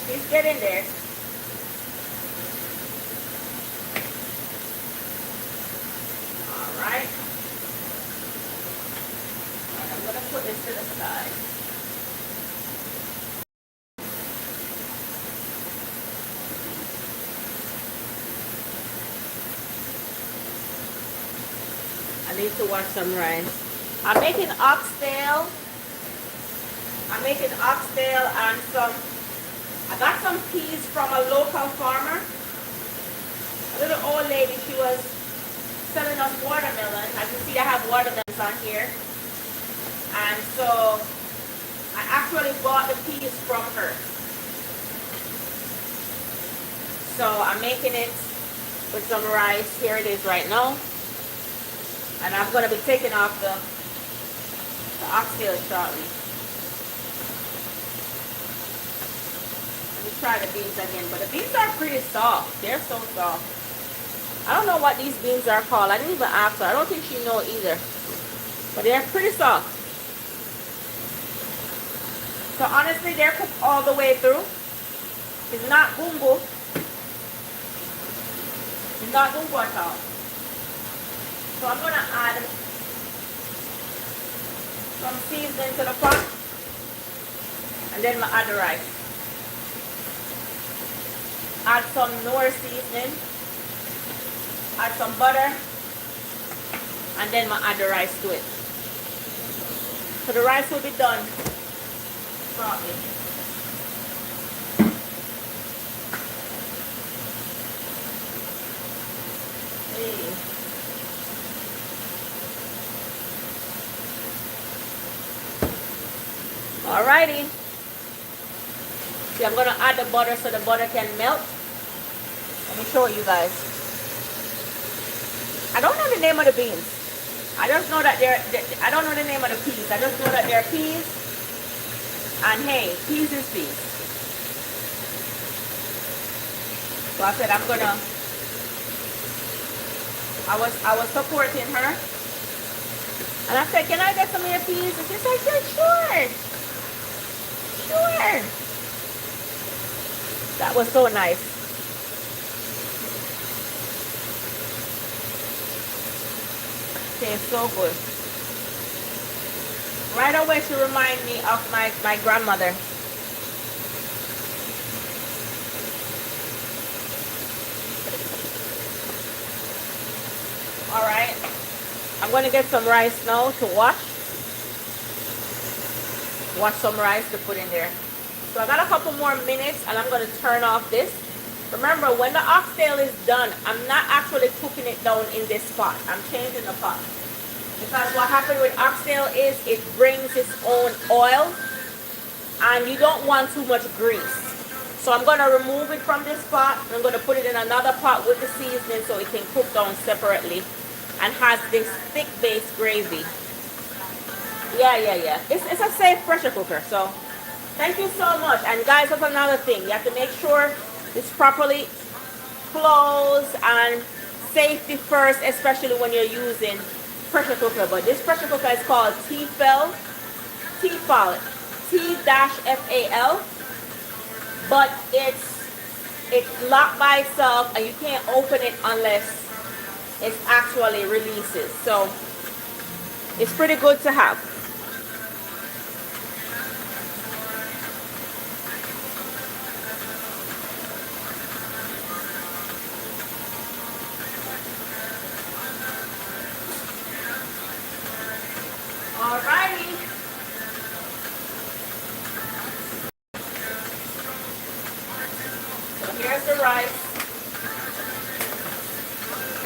She's getting there. Alright. I'm going to put this to the side. I need to wash some rice. I'm making oxtail. And I got some peas from a local farmer. A little old lady, she was selling us watermelon. As you see, I have watermelons on here. And so I actually bought the peas from her. So I'm making it with some rice. Here it is right now. And I'm going to be taking off the oxtail shortly. Let me try the beans again. But the beans are pretty soft. They're so soft. I don't know what these beans are called. I didn't even ask her. I don't think she knows either. But they're pretty soft. So honestly, they're cooked all the way through. It's not gungo. It's not gungo at all. So I'm going to add some seasoning to the pot. And then I add the rice. Add some Knorr seasoning. Add some butter. And then I add the rice to it. So the rice will be done shortly. Hey. Alrighty. See, I'm going to add the butter so the butter can melt. Let me show you guys. I don't know the name of the beans. I just know that I don't know the name of the peas. I just know that they're peas. And hey, peas is peas. So I said I'm going to, I was supporting her. And I said, can I get some of your peas? And she said, yeah, sure. Sure. That was so nice. Tastes so good. Right away she reminded me of my grandmother. Alright. I'm going to get some rice now to wash. Wash some rice to put in there. So I got a couple more minutes and I'm going to turn off this. Remember, when the oxtail is done, I'm not actually cooking it down in this pot. I'm changing the pot. Because what happened with oxtail is it brings its own oil and you don't want too much grease. So I'm going to remove it from this pot. I'm going to put it in another pot with the seasoning so it can cook down separately and has this thick base gravy. Yeah. It's a safe pressure cooker. So thank you so much. And guys, that's another thing. You have to make sure it's properly closed and safety first, especially when you're using pressure cooker. But this pressure cooker is called T-Fal, T-F-A-L. But it's locked by itself and you can't open it unless it actually releases. So it's pretty good to have. Alrighty. So here's the rice.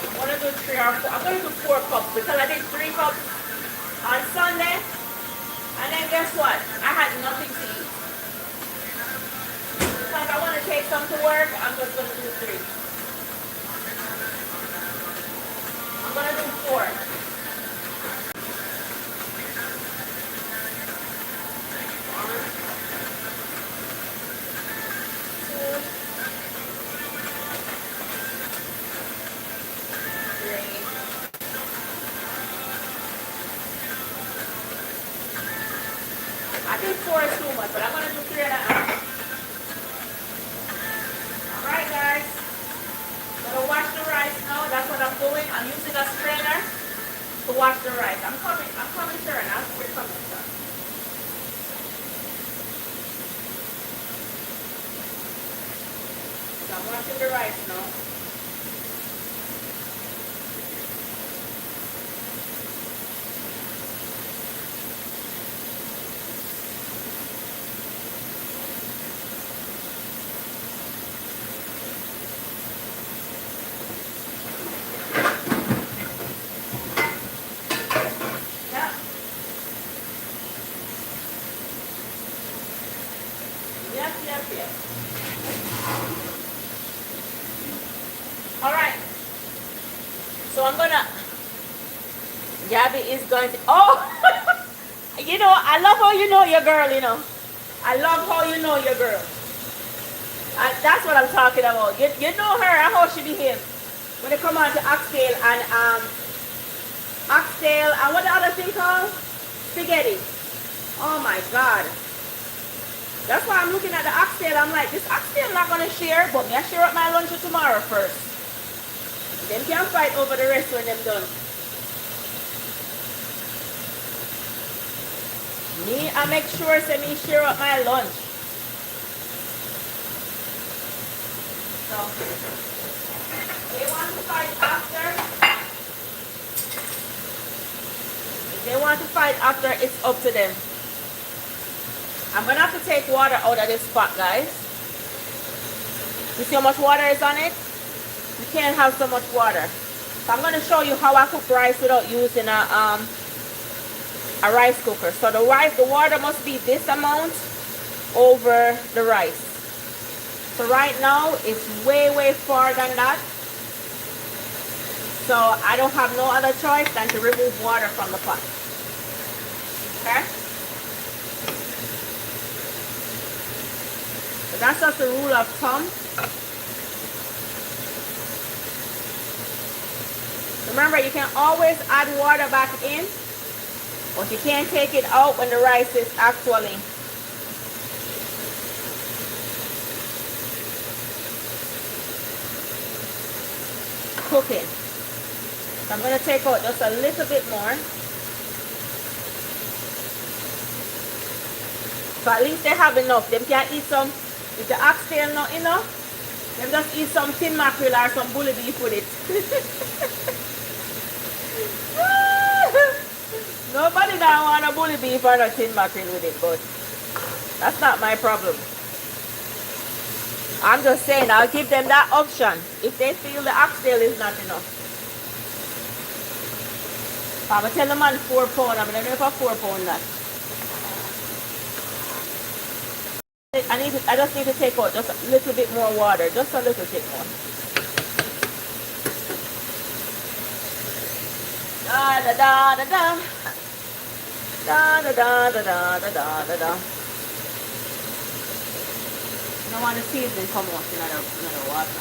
I'm gonna do 3 or 4. I'm gonna do 4 cups because I did 3 cups on Sunday. And then guess what? I had nothing to eat. So if I want to take some to work, I'm just gonna do 3. I'm gonna do 4. I think 4 is too much, but I'm gonna do 3.5. Alright guys. Gonna wash the rice now. That's what I'm doing. I'm using a strainer to wash the rice. I'm coming, sir, and we're coming, sir. So I'm washing the rice now. Yep. All right. So I'm gonna. Gabby is going to. Oh, you know, I love how you know your girl. You know, I love how you know your girl. That's what I'm talking about. You know her and how she behaves when they come on to Oxtail and Oxtail and what the other thing called? Spaghetti. Oh my God. That's why I'm looking at the Oxtail. I'm like, this Oxtail not gonna share, but me I share up my lunch tomorrow first. Them can fight over the rest when them done. Me, I make sure say me share up my lunch. So they want to fight after. If they want to fight after, it's up to them. I'm gonna have to take water out of this pot, guys. You see how much water is on it? You can't have so much water. So I'm gonna show you how I cook rice without using a rice cooker. So the water must be this amount over the rice. So right now it's way far than that. So I don't have no other choice than to remove water from the pot. Okay? So that's just the rule of thumb. Remember, you can always add water back in, but you can't take it out when the rice is actually cooking. So I'm going to take out just a little bit more. So at least they have enough. Them can eat some, if the oxtail not enough, them just eat some tin mackerel or some bully beef with it. Nobody don't want a bully beef or a tin mackerel with it, but that's not my problem. I'm just saying I'll give them that option if they feel the oxtail is not enough. I'm going to tell the man 4 pounds. I'm going to know for 4 pounds that. I just need to take out just a little bit more water. Just a little bit more. Da da da da da. Da da da da da da da da da. You don't want the seasoning come off in another water.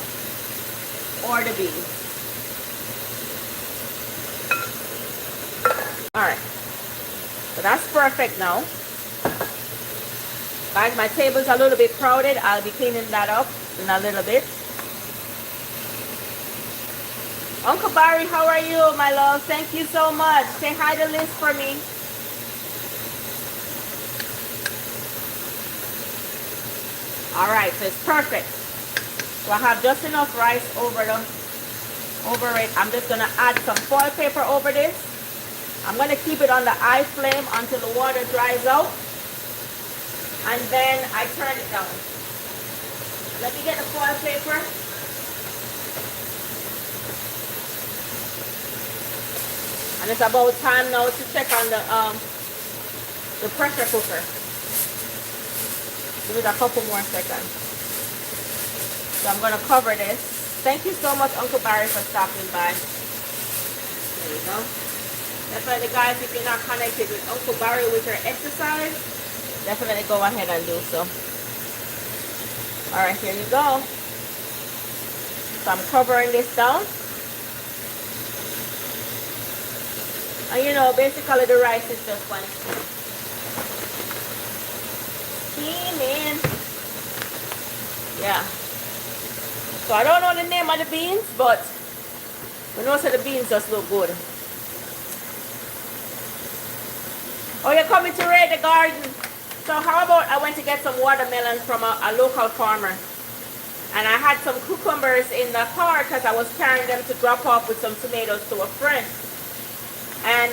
Or the beans. Alright. So that's perfect now. Guys, my table's a little bit crowded. I'll be cleaning that up in a little bit. Uncle Barry, how are you, my love? Thank you so much. Say hi to Liz for me. All right, so it's perfect. So I have just enough rice over it. I'm just gonna add some foil paper over this. I'm gonna keep it on the high flame until the water dries out, and then I turn it down. Let me get the foil paper. And it's about time now to check on the pressure cooker. Give it a couple more seconds. So I'm gonna cover this. Thank you so much, Uncle Barry, for stopping by. There you go. Definitely, guys, if you're not connected with Uncle Barry with your exercise, definitely go ahead and do so. All right, here you go. So I'm covering this down. And you know, basically the rice is just one steaming. Yeah. So I don't know the name of the beans, but we know that the beans just look good. Oh, you're coming to raid the garden. So how about I went to get some watermelon from a local farmer. And I had some cucumbers in the car because I was carrying them to drop off with some tomatoes to a friend. And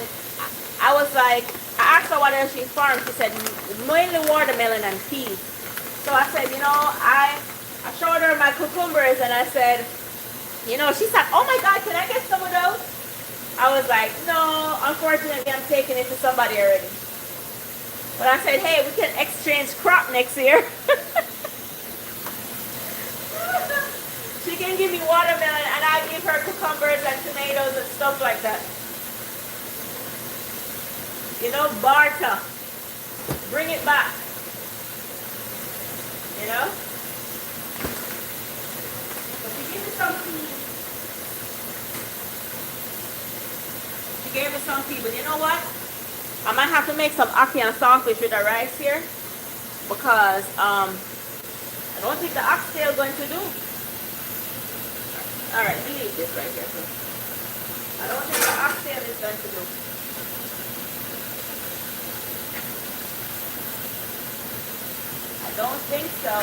I was like, I asked her what else she farmed. She said, mainly watermelon and peas. So I said, you know, I showed her my cucumbers and I said, you know, she said, oh my God, can I get some of those? I was like, no, unfortunately, I'm taking it to somebody already. But I said, hey, we can exchange crop next year. She can give me watermelon and I give her cucumbers and tomatoes and stuff like that. You know, barter. Bring it back. You know? So she gave me some tea. She gave me some tea, but you know what? I might have to make some ackee and saltfish with the rice here because I don't think the oxtail is going to do. Alright, let me leave this right here. I don't think the oxtail is going to do. I don't think so.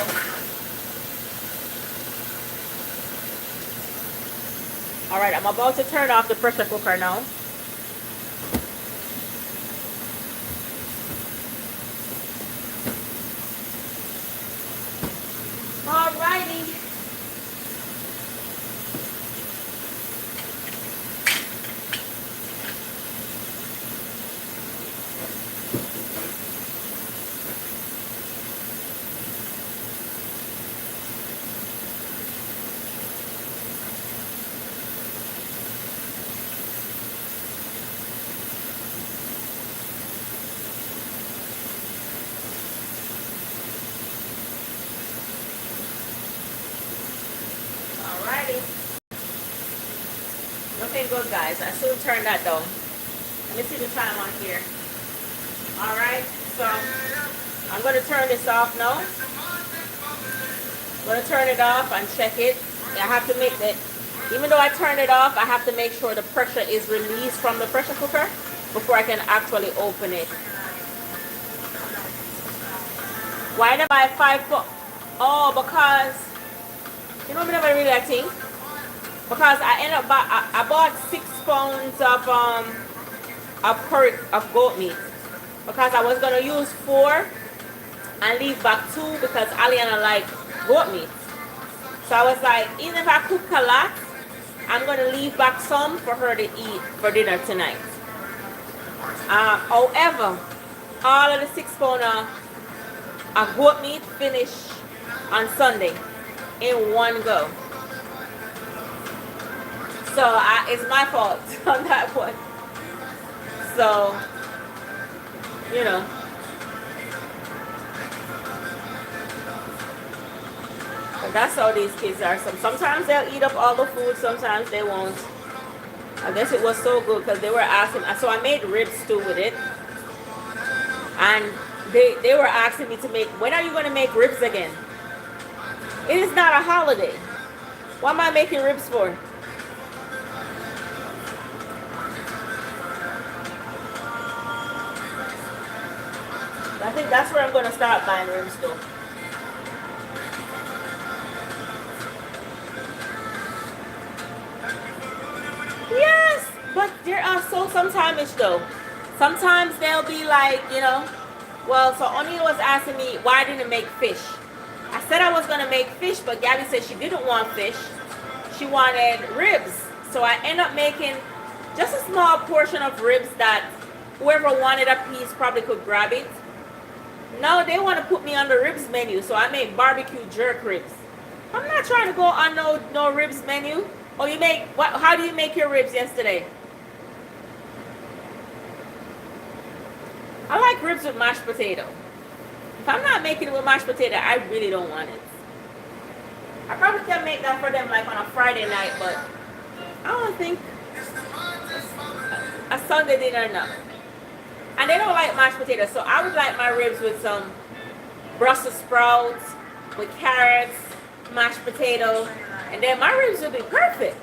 Alright, I'm about to turn off the pressure cooker now. Alrighty. Looking good, guys. I soon turn that down. Let me see the time on here. Alright, so I'm going to turn this off now. I'm going to turn it off and check it. I have to make it, even though I turn it off, I have to make sure the pressure is released from the pressure cooker before I can actually open it. Why did I buy 5 foot? Oh, because, you know, I really like things. Because I ended up I bought 6 pounds of goat meat because I was gonna use 4 and leave back 2 because Aliana like goat meat. So I was like, even if I cook a lot, I'm gonna leave back some for her to eat for dinner tonight. However, all of the 6 pound of goat meat finished on Sunday in one go. So it's my fault on that one. So, you know. But that's how these kids are. Sometimes they'll eat up all the food, sometimes they won't. I guess it was so good because they were asking. So I made rib stew with it. And they were asking me to make, when are you going to make ribs again? It is not a holiday. What am I making ribs for? I think that's where I'm going to start buying ribs though. Yes, but there are sometimes though. Sometimes they'll be like, well, so O'Neill was asking me why I didn't make fish. I said I was going to make fish, but Gabby said she didn't want fish. She wanted ribs. So I end up making just a small portion of ribs that whoever wanted a piece probably could grab it. No, they want to put me on the ribs menu, so I make barbecue jerk ribs. I'm not trying to go on no ribs menu. Oh, you make what? How do you make your ribs yesterday? I like ribs with mashed potato. If I'm not making it with mashed potato, I really don't want it. I probably can make that for them like on a Friday night, but I don't think a Sunday dinner, no. And they don't like mashed potatoes, so I would like my ribs with some Brussels sprouts, with carrots, mashed potato, and then my ribs would be perfect.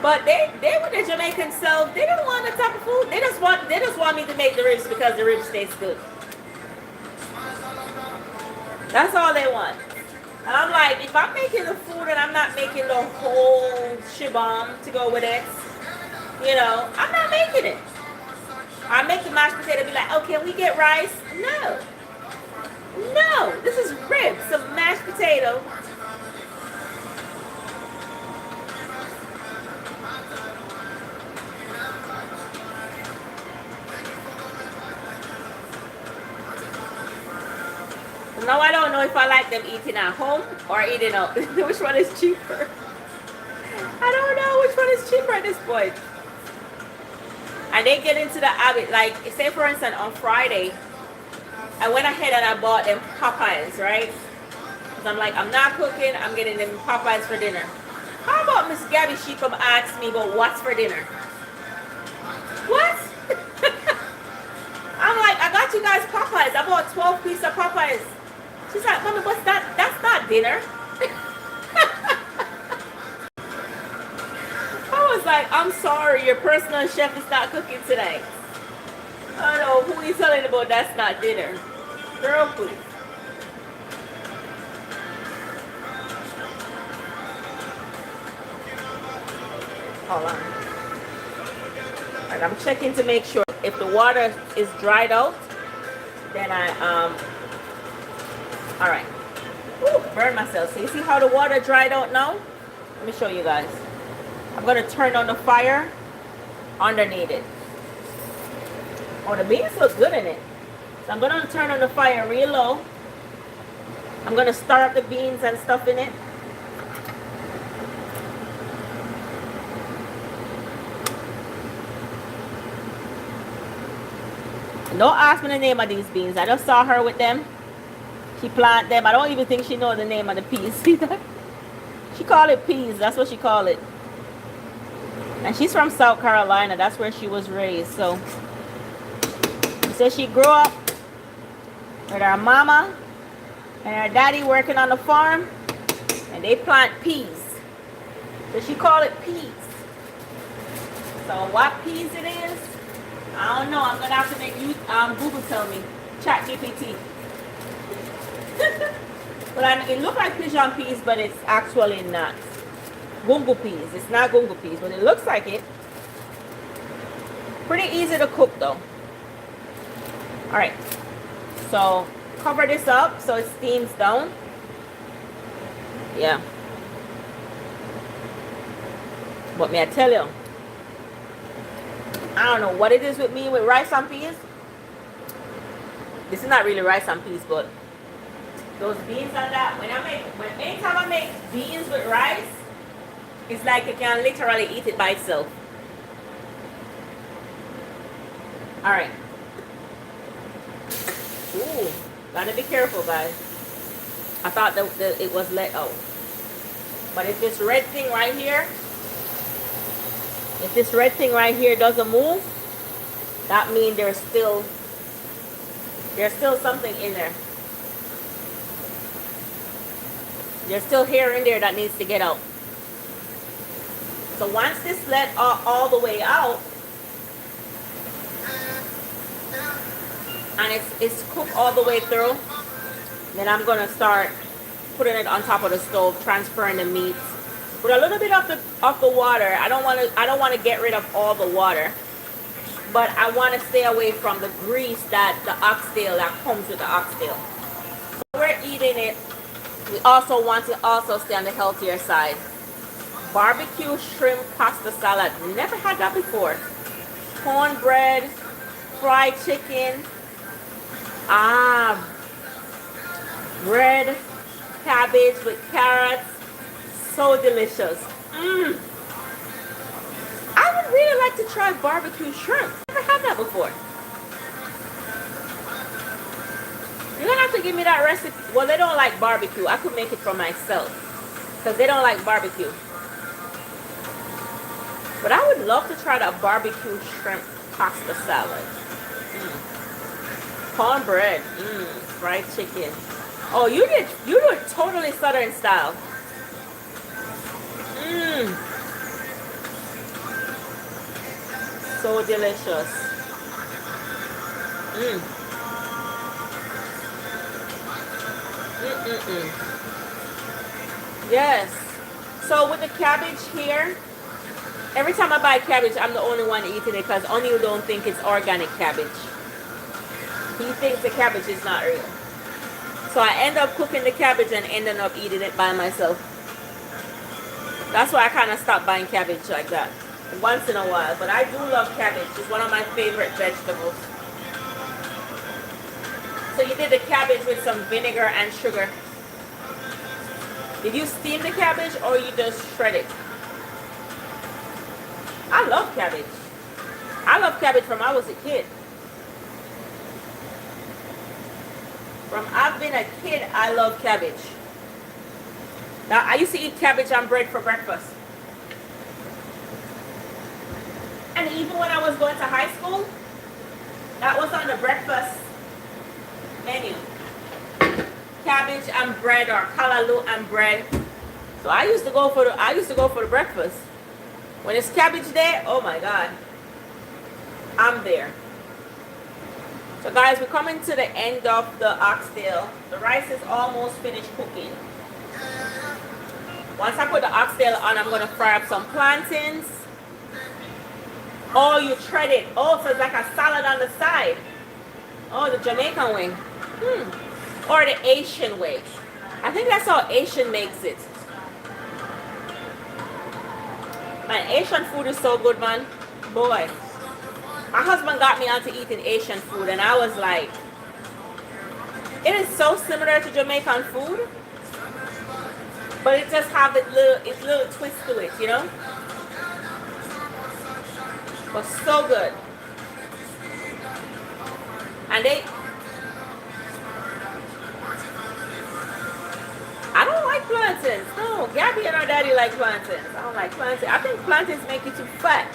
But they with the Jamaican self, they don't want that type of food. They just want me to make the ribs because the ribs taste good. That's all they want. And I'm like, if I'm making the food and I'm not making the whole shibam to go with it, I'm not making it. I make the mashed potato be like, oh, can we get rice? No. No, this is ribs, some mashed potato. Now I don't know if I like them eating at home or eating out. Which one is cheaper? I don't know which one is cheaper at this point. And they get into the habit, like say for instance on Friday, I went ahead and I bought them Popeyes, right? Because I'm like, I'm not cooking, I'm getting them Popeyes for dinner. How about Miss Gabby, she come ask me about what's for dinner? What? I'm like, I got you guys Popeyes. I bought 12 pieces of Popeyes. She's like, Mommy, what's that? That's not dinner. I was like, I'm sorry, your personal chef is not cooking today. I don't know, who are you telling about that's not dinner? Girl, please. Hold on. Alright, I'm checking to make sure if the water is dried out, then alright. Ooh, burn myself. So you see how the water dried out now? Let me show you guys. I'm going to turn on the fire underneath it. Oh, the beans look good in it. So I'm going to turn on the fire real low. I'm going to stir up the beans and stuff in it. And don't ask me the name of these beans. I just saw her with them. She planted them. I don't even think she knows the name of the peas. She call it peas. That's what she call it. And she's from South Carolina. That's where she was raised. So she said she grew up with her mama and her daddy working on the farm. And they plant peas. So she call it peas. So what peas it is, I don't know. I'm going to have to make you Google tell me. Chat GPT. But it looks like pigeon peas, but it's actually not. Gungo peas. It's not gungo peas, but it looks like it. Pretty easy to cook though. Alright. So cover this up so it steams down. Yeah. But may I tell you, I don't know what it is with me with rice and peas. This is not really rice and peas, but those beans and that, anytime I make beans with rice, it's like you can literally eat it by itself. Alright. Ooh, gotta be careful, guys. I thought that it was let out. But if this red thing right here, doesn't move, that means there's still something in there. There's still hair in there that needs to get out. So once this let all the way out, and it's cooked all the way through, then I'm gonna start putting it on top of the stove, transferring the meat with a little bit of the water. I don't want to get rid of all the water, but I want to stay away from the grease that the oxtail that comes with the oxtail. So we're eating it. We also want to also stay on the healthier side. Barbecue shrimp pasta salad. Never had that before. Cornbread, fried chicken, bread, cabbage with carrots. So delicious. I would really like to try barbecue shrimp. Never had that before. You're gonna have to give me that recipe. Well, they don't like barbecue. I could make it for myself because they don't like barbecue. But I would love to try the barbecue shrimp pasta salad. Cornbread. Fried chicken. Oh, you do it totally Southern style. So delicious. Yes. So with the cabbage here, every time I buy cabbage, I'm the only one eating it because O'Neill don't think it's organic cabbage. He thinks the cabbage is not real. So I end up cooking the cabbage and ending up eating it by myself. That's why I kind of stopped buying cabbage like that once in a while. But I do love cabbage. It's one of my favorite vegetables. So you did the cabbage with some vinegar and sugar. Did you steam the cabbage or you just shred it? I love cabbage. I love cabbage from I was a kid. From I've been a kid, I love cabbage. Now, I used to eat cabbage on bread for breakfast. And even when I was going to high school, that was on the breakfast menu. Cabbage and bread or callaloo and bread. So I used to go for the breakfast. When it's cabbage day, oh my God, I'm there. So guys, we're coming to the end of the oxtail. The rice is almost finished cooking. Once I put the oxtail on, I'm going to fry up some plantains. Oh, you shred it. Oh, so it's like a salad on the side. Oh, the Jamaican way. Or the Asian way. I think that's how Asian makes it. Man, Asian food is so good, man. Boy. My husband got me onto eating Asian food, and I was like, it is so similar to Jamaican food, but it just have its little twist to it, you know? But so good. And I don't like plantains. No, Gabby and her daddy like plantains. I don't like plantains. I think plantains make you too fat.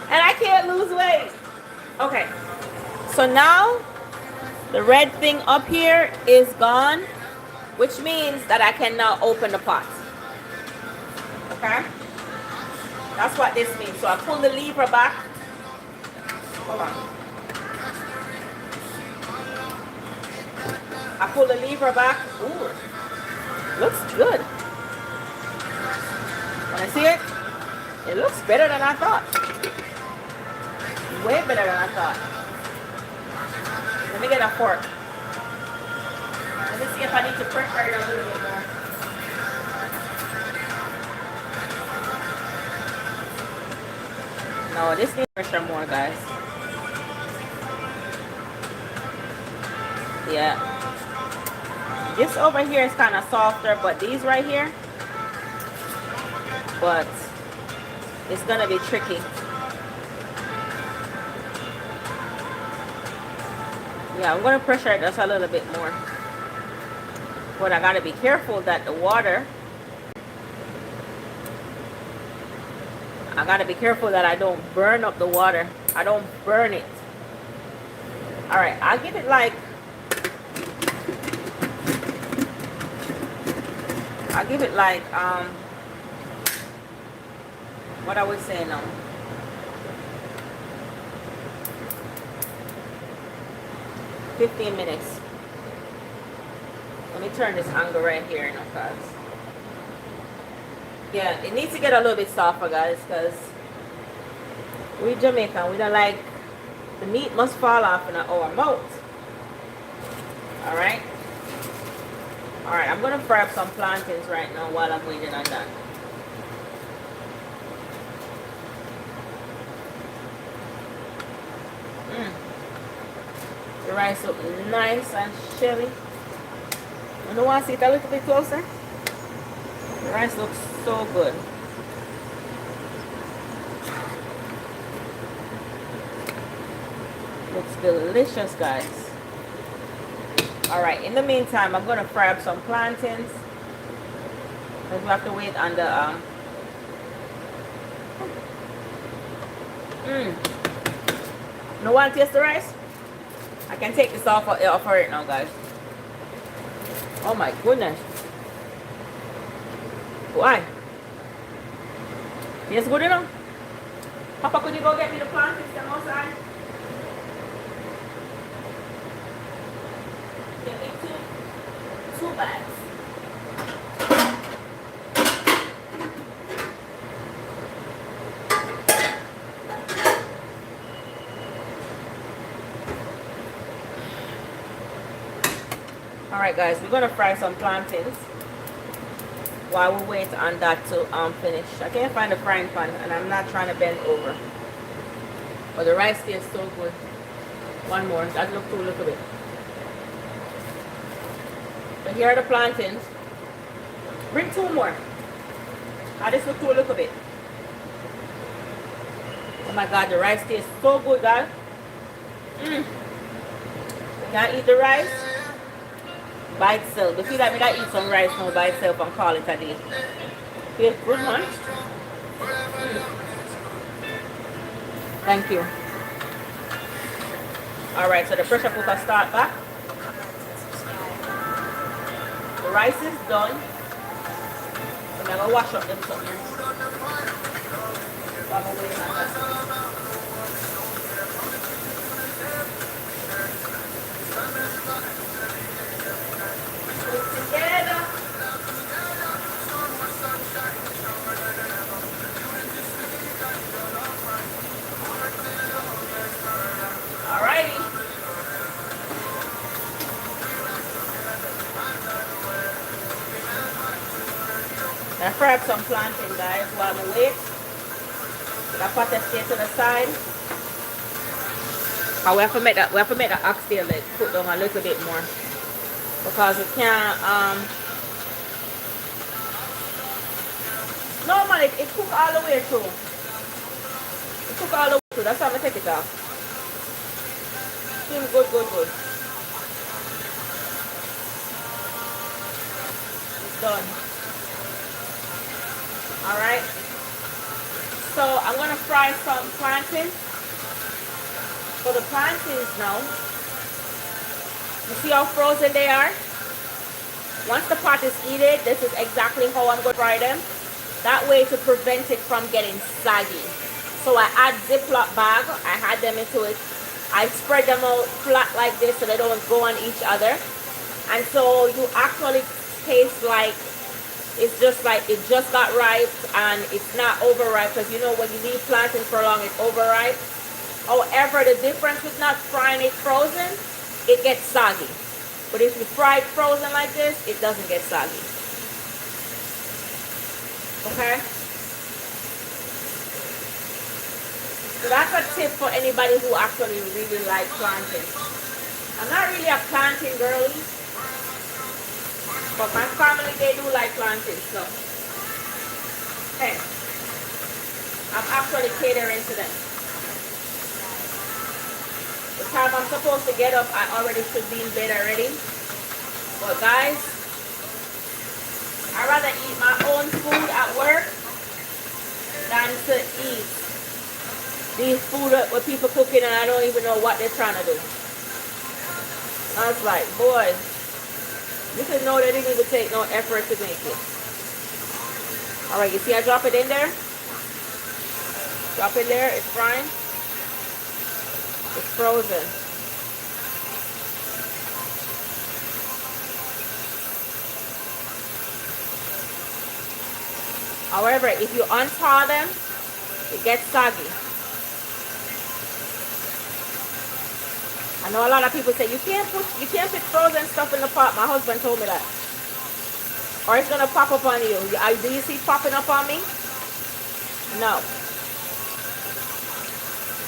And I can't lose weight. Okay. So now the red thing up here is gone, which means that I can now open the pot. Okay? That's what this means. So I pull the lever back. Hold on. I pull the lever back. Ooh. Looks good. Wanna see it? It looks better than I thought. Way better than I thought. Let me get a fork. Let me see if I need to pressure it a little bit more. No, this needs pressure more, guys. Yeah. This over here is kind of softer, but these right here, but it's gonna be tricky. Yeah, I'm gonna pressure it just a little bit more. But I gotta be careful that the water, I gotta be careful that I don't burn up the water. I don't burn it. Alright, I'll give it like, what I would say now. 15 minutes. Let me turn this angle right here, you know, guys. Yeah, it needs to get a little bit softer, guys, because we Jamaican, we don't like the meat must fall off in our mouth. Alright? Alright, I'm gonna fry up some plantains right now while I'm waiting on that. The rice looks nice and shelly. You don't want to see it a little bit closer? The rice looks so good. Looks delicious, guys. Alright, in the meantime, I'm going to fry up some plantains. Because we have to wait on the... You want to taste the rice? I can take this off for it now, guys. Oh my goodness. Why? Tastes good enough? Papa, could you go get me the plantains from outside? Get me two bags. Alright guys, we're going to fry some plantains while we wait on that to finish. I can't find the frying pan and I'm not trying to bend over. But the rice tastes so good. One more, that look too little bit. So here are the plantains. Bring two more. I just look too little bit. Oh my god, the rice tastes so good, guys. You can't eat the rice by itself. If you like me to eat some rice now by itself and call it a day. Feels good, man. Thank you. Alright, so the pressure cooker start back. The rice is done. So I'm going to wash up them something. So I'm going to wait on that. I fry up some plantain, guys, while we wait. The pot stay to the side. And we have to make the oxtail like cook down a little bit more. Because we can't no man, it cook all the way through. It cook all the way through. That's how I'm gonna take it off. Seems good, good, good. It's done. Alright, so I'm going to fry some plantains. For the plantains now, you see how frozen they are? Once the pot is heated, this is exactly how I'm going to fry them. That way to prevent it from getting saggy. So I add Ziploc bag, I add them into it. I spread them out flat like this so they don't go on each other. And so you actually taste like it's just like it just got ripe and it's not overripe, because you know when you leave plantains for long it's overripe. However, the difference with not frying it frozen, it gets soggy. But if you fry it frozen like this, it doesn't get soggy. Okay? So that's a tip for anybody who actually really likes plantains. I'm not really a plantain girly, but my family, they do like plantains, so hey, I'm actually catering to them. The time I'm supposed to get up, I already should be in bed already. But guys, I'd rather eat my own food at work than to eat these food with people cooking and I don't even know what they're trying to do. I was like, boy, you can know they didn't even take no effort to make it. Alright, you see I drop it in there? Drop it there, it's frying. It's frozen. However, if you unthaw them, it gets soggy. I know a lot of people say you can't put frozen stuff in the pot. My husband told me that. Or it's gonna pop up on you. Do you see it popping up on me? No.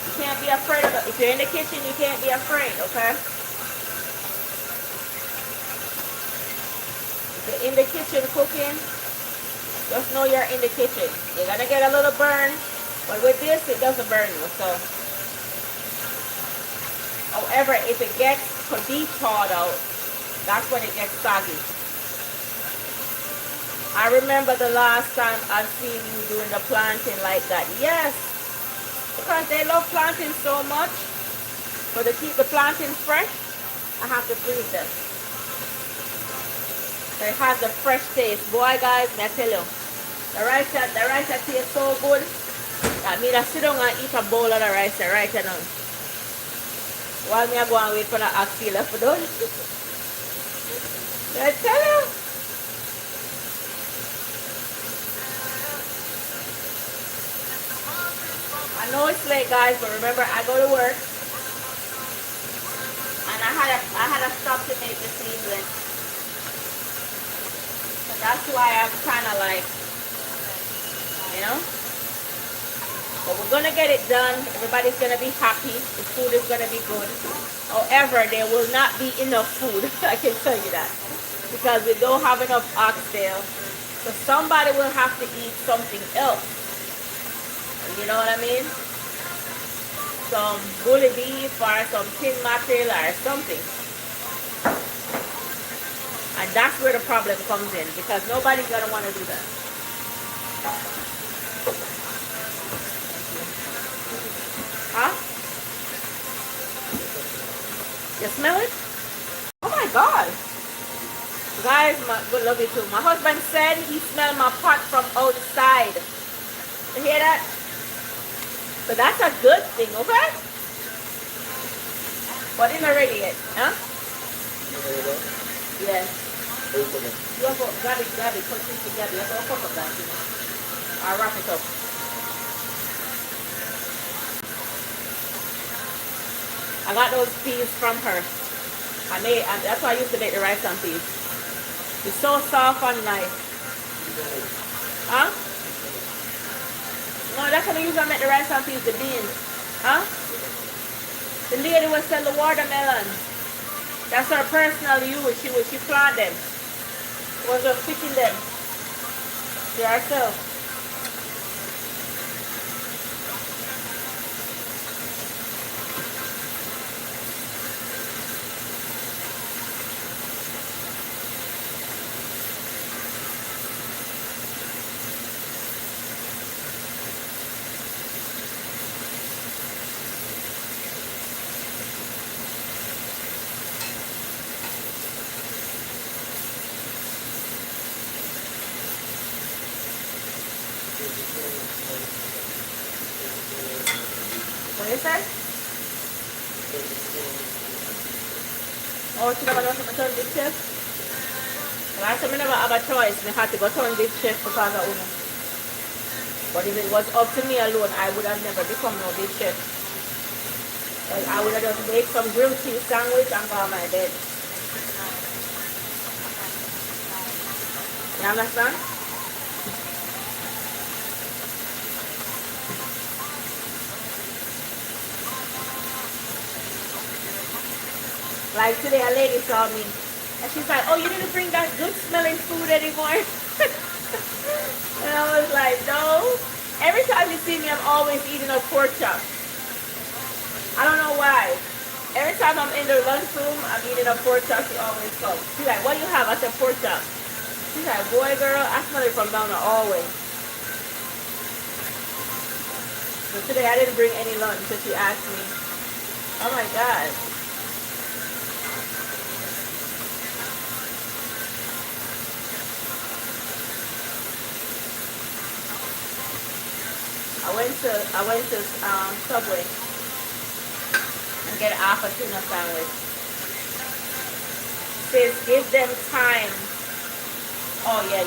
You can't be afraid of it. If you're in the kitchen, you can't be afraid, okay? If you're in the kitchen cooking, just know you're in the kitchen. You're gonna get a little burn, but with this, it doesn't burn you, so. However, if it gets to be thawed out, that's when it gets soggy. I remember the last time I've seen you doing the plantain like that. Yes, because they love plantain so much. But to keep the plantain fresh, I have to freeze them. So it has the fresh taste. Boy, guys, I tell you, the rice tastes so good. I mean, I sit down and eat a bowl of the rice right now. While me I go and wait for the Oxtail for done. I tell you. I know it's late, guys, but remember I go to work and I had a stop to make this evening. So that's why I'm kind of like, you know. But we're gonna get it done. Everybody's gonna be happy. The food is gonna be good. However, there will not be enough food. I can tell you that, because we don't have enough oxtail. So somebody will have to eat something else. You know what I mean? Some bully beef or some tin mackerel or something. And that's where the problem comes in, because nobody's gonna want to do that. Huh? You smell it? Oh my God. Guys, good love you too. My husband said he smelled my pot from outside. You hear that? So that's a good thing, okay? But it's not ready yet, huh? Yes. You have to grab it, put it together. You have to cook up that, you know. I'll wrap it up. I got those peas from her. That's why I used to make the rice and peas. It's so soft and nice. Huh? No, that's what I use to make the rice and peas, the beans. Huh? The lady will sell the watermelon. That's her personal use. She plant them. She was just picking them. She herself. What is that? Oh, she never knows how to turn this chef? Well, I said I never have a choice. I had to go turn this chef because of Uno. But if it was up to me alone, I would have never become no big chef. Like, I would have just made some grilled cheese sandwich and go on my bed. You understand? Like today, a lady saw me and she's like, "Oh, you didn't bring that good smelling food anymore." And I was like, "No." Every time you see me, I'm always eating a pork chop. I don't know why. Every time I'm in the lunchroom, I'm eating a pork chop. She always comes. She's like, "What do you have?" I said, "Pork chop." She's like, "Boy, girl, I smell it from down there always." But today I didn't bring any lunch, so she asked me. Oh my God. I went to Subway and get half a tuna sandwich. Says give them time. Oh yeah.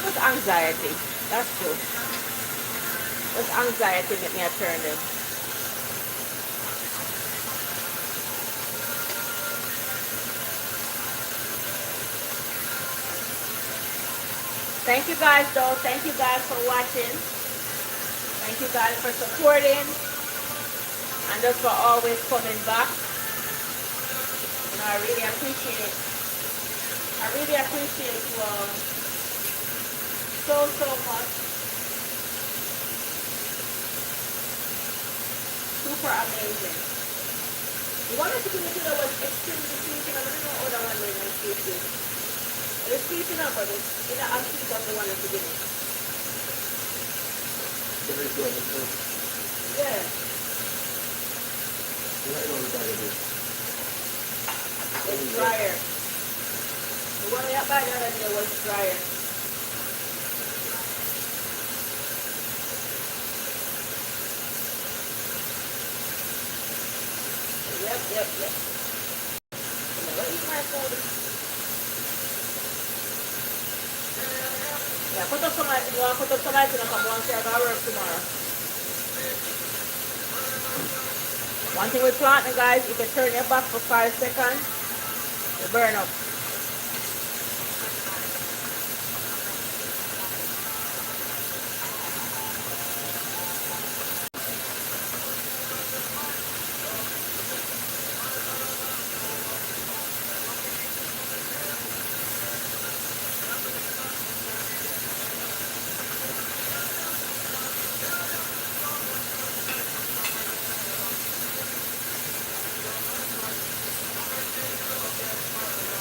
Just anxiety. That's true. Just anxiety make me a turn them. Thank you guys though. Thank you guys for watching. Thank you guys for supporting. And just for always coming back. You know, I really appreciate you all so much. Super amazing. The one that you consider was extremely sweet, and I don't know other one was not sweet. It's sweet enough, but it's not as sweet as the one at the beginning. Very good. Yeah. It's drier. The one we had by the other day was drier. Yep. Never eat my food. Yeah, put up some ice. You want to put up some ice and come on, say I gotta work tomorrow. One thing with plantain, guys, if you turn your back for 5 seconds, you burn up.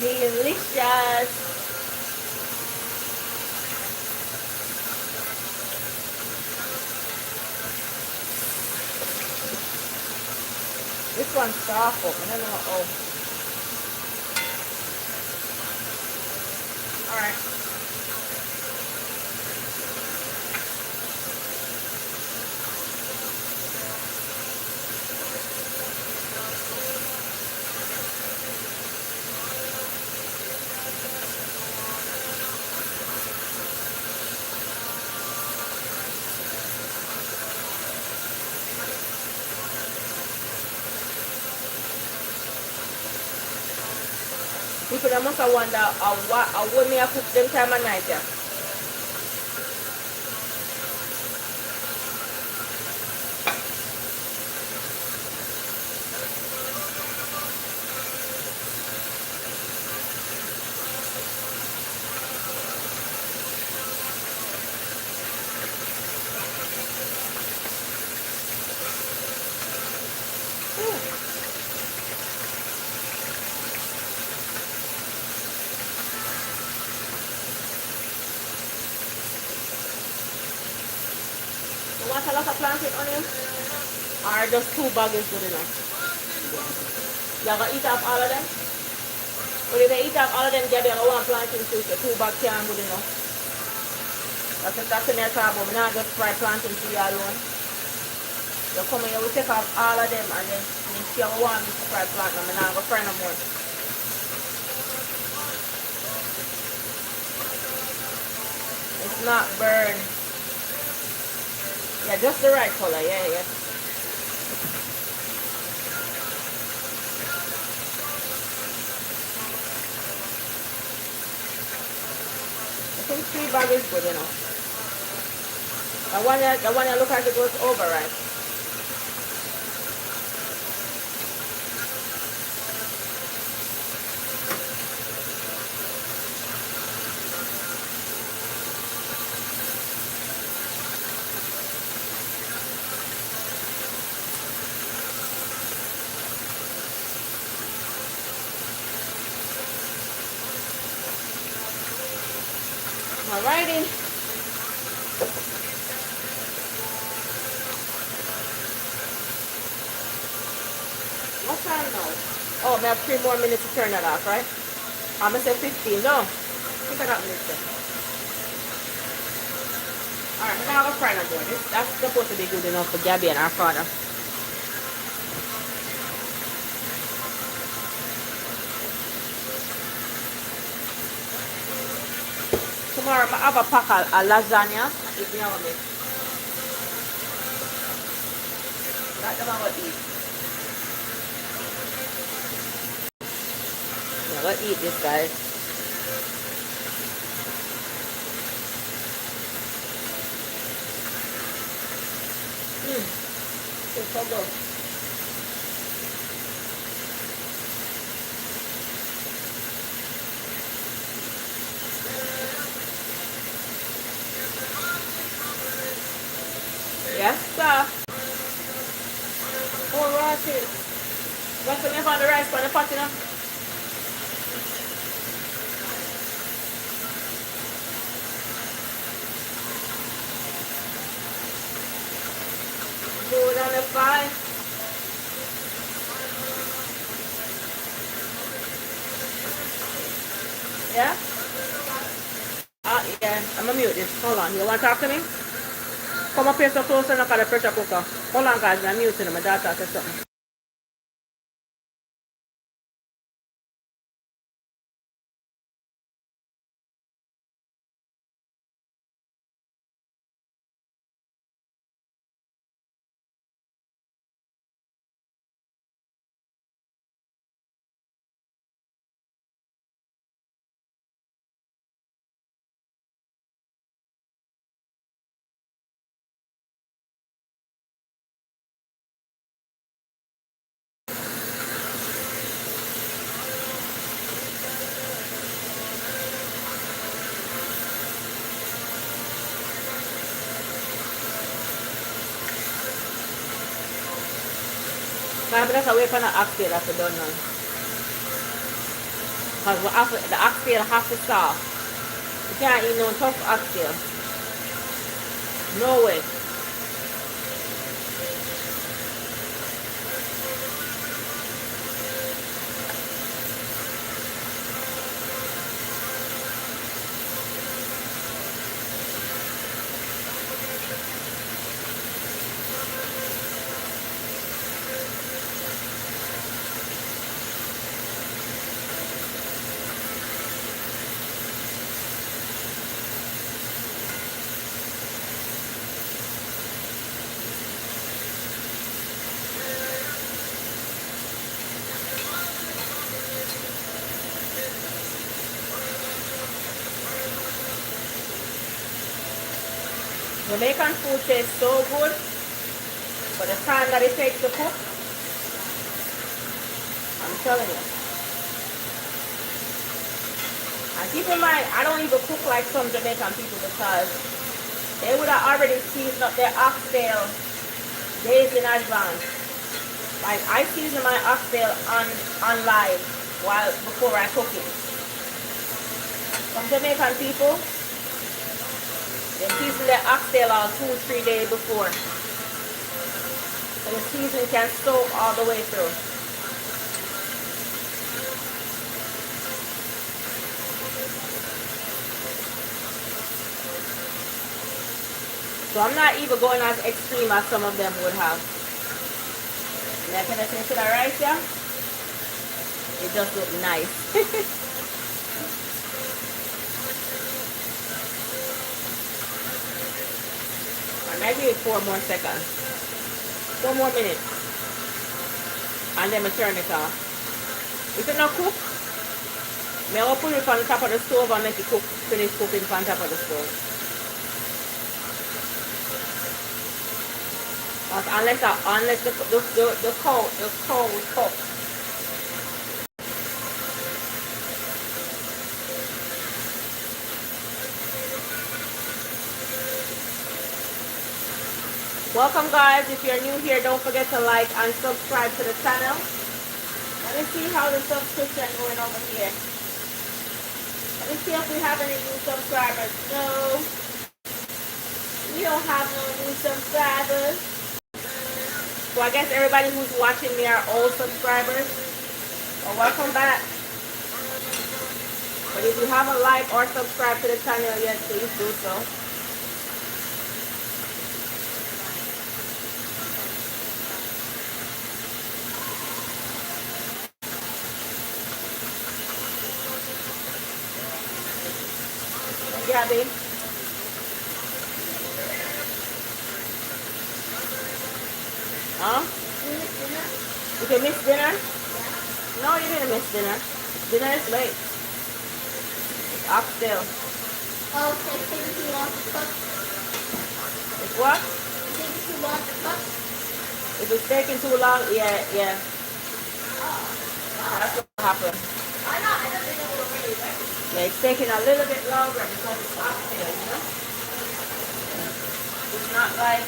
Delicious. This one's soft, I don't know. Oh. Alright. People that must have wonder how would me I cook them time of night, yeah. You want a lot of plantain on you? Or just 2 bags is good enough? You're going to eat up all of them? But if you eat up all of them, get one plantain soup, the 2 bags can't good enough. That's in their trouble. I'm not just fry plantain to you alone. You come here, we take off all of them and then you see how I want me to fry plantain. I'm not going to fry no more. It's not burned. Yeah, just the right color, yeah. I think 3 bags is good enough. The one you look like it goes over, right? Alrighty. What time now? Oh, I have 3 more minutes to turn that off, right? I'm going to say 15. No. I think I got minutes there. Alright, I'm going to have a fry no more. That's supposed to be good enough for Gabby and our father. tomorrow I have a pack of a lasagna. If you know me. That them I will eat. I'm gonna eat this, guys. It's so good. Yes, sir. Oh, right. What's the name on the rice for the pot, you know? Go down the fire. Yeah? Yeah. I'm gonna mute this. Hold on. You want to talk to me? Come up here so close and look at the pressure cooker. Hold on, guys. I'm muting my daughter said something. I'm just away from the oxtail after done now. Because the oxtail has to soft. You can't eat no tough oxtail. No way. Jamaican food tastes so good, but the time that it takes to cook, I'm telling you. And keep in mind, I don't even cook like some Jamaican people because they would have already seasoned up their oxtail days in advance. Like I season my oxtail on live before I cook it. Some Jamaican people, they season their oxtail out 2-3 days before. So the seasoning can soak all the way through. So I'm not even going as extreme as some of them would have. Making it into the rice, yeah? It just looks nice. Maybe 4 more seconds. 4 more minutes. And then I turn it off. If it not cook, I will put it on the top of the stove and make it cook, finish cooking on top of the stove. But unless the coal cooks. Welcome guys, if you're new here, don't forget to like and subscribe to the channel. Let me see how the subscription going over here. Let me see if we have any new subscribers. No, we don't have no new subscribers. So I guess everybody who's watching me are old subscribers. Well, welcome back. But if you haven't liked or subscribed to the channel yet, please do so. Gabby? Huh? Did you miss dinner? No, you didn't miss dinner. Dinner is late. It's Oxtail. Oh, so it takes too long to cook. It's what? It takes too long to cook. If it's taking too long, yeah. That's what happened. I know, I don't think it will really work. Yeah, it's taking a little bit longer because it's Oxtail, you know? It's not like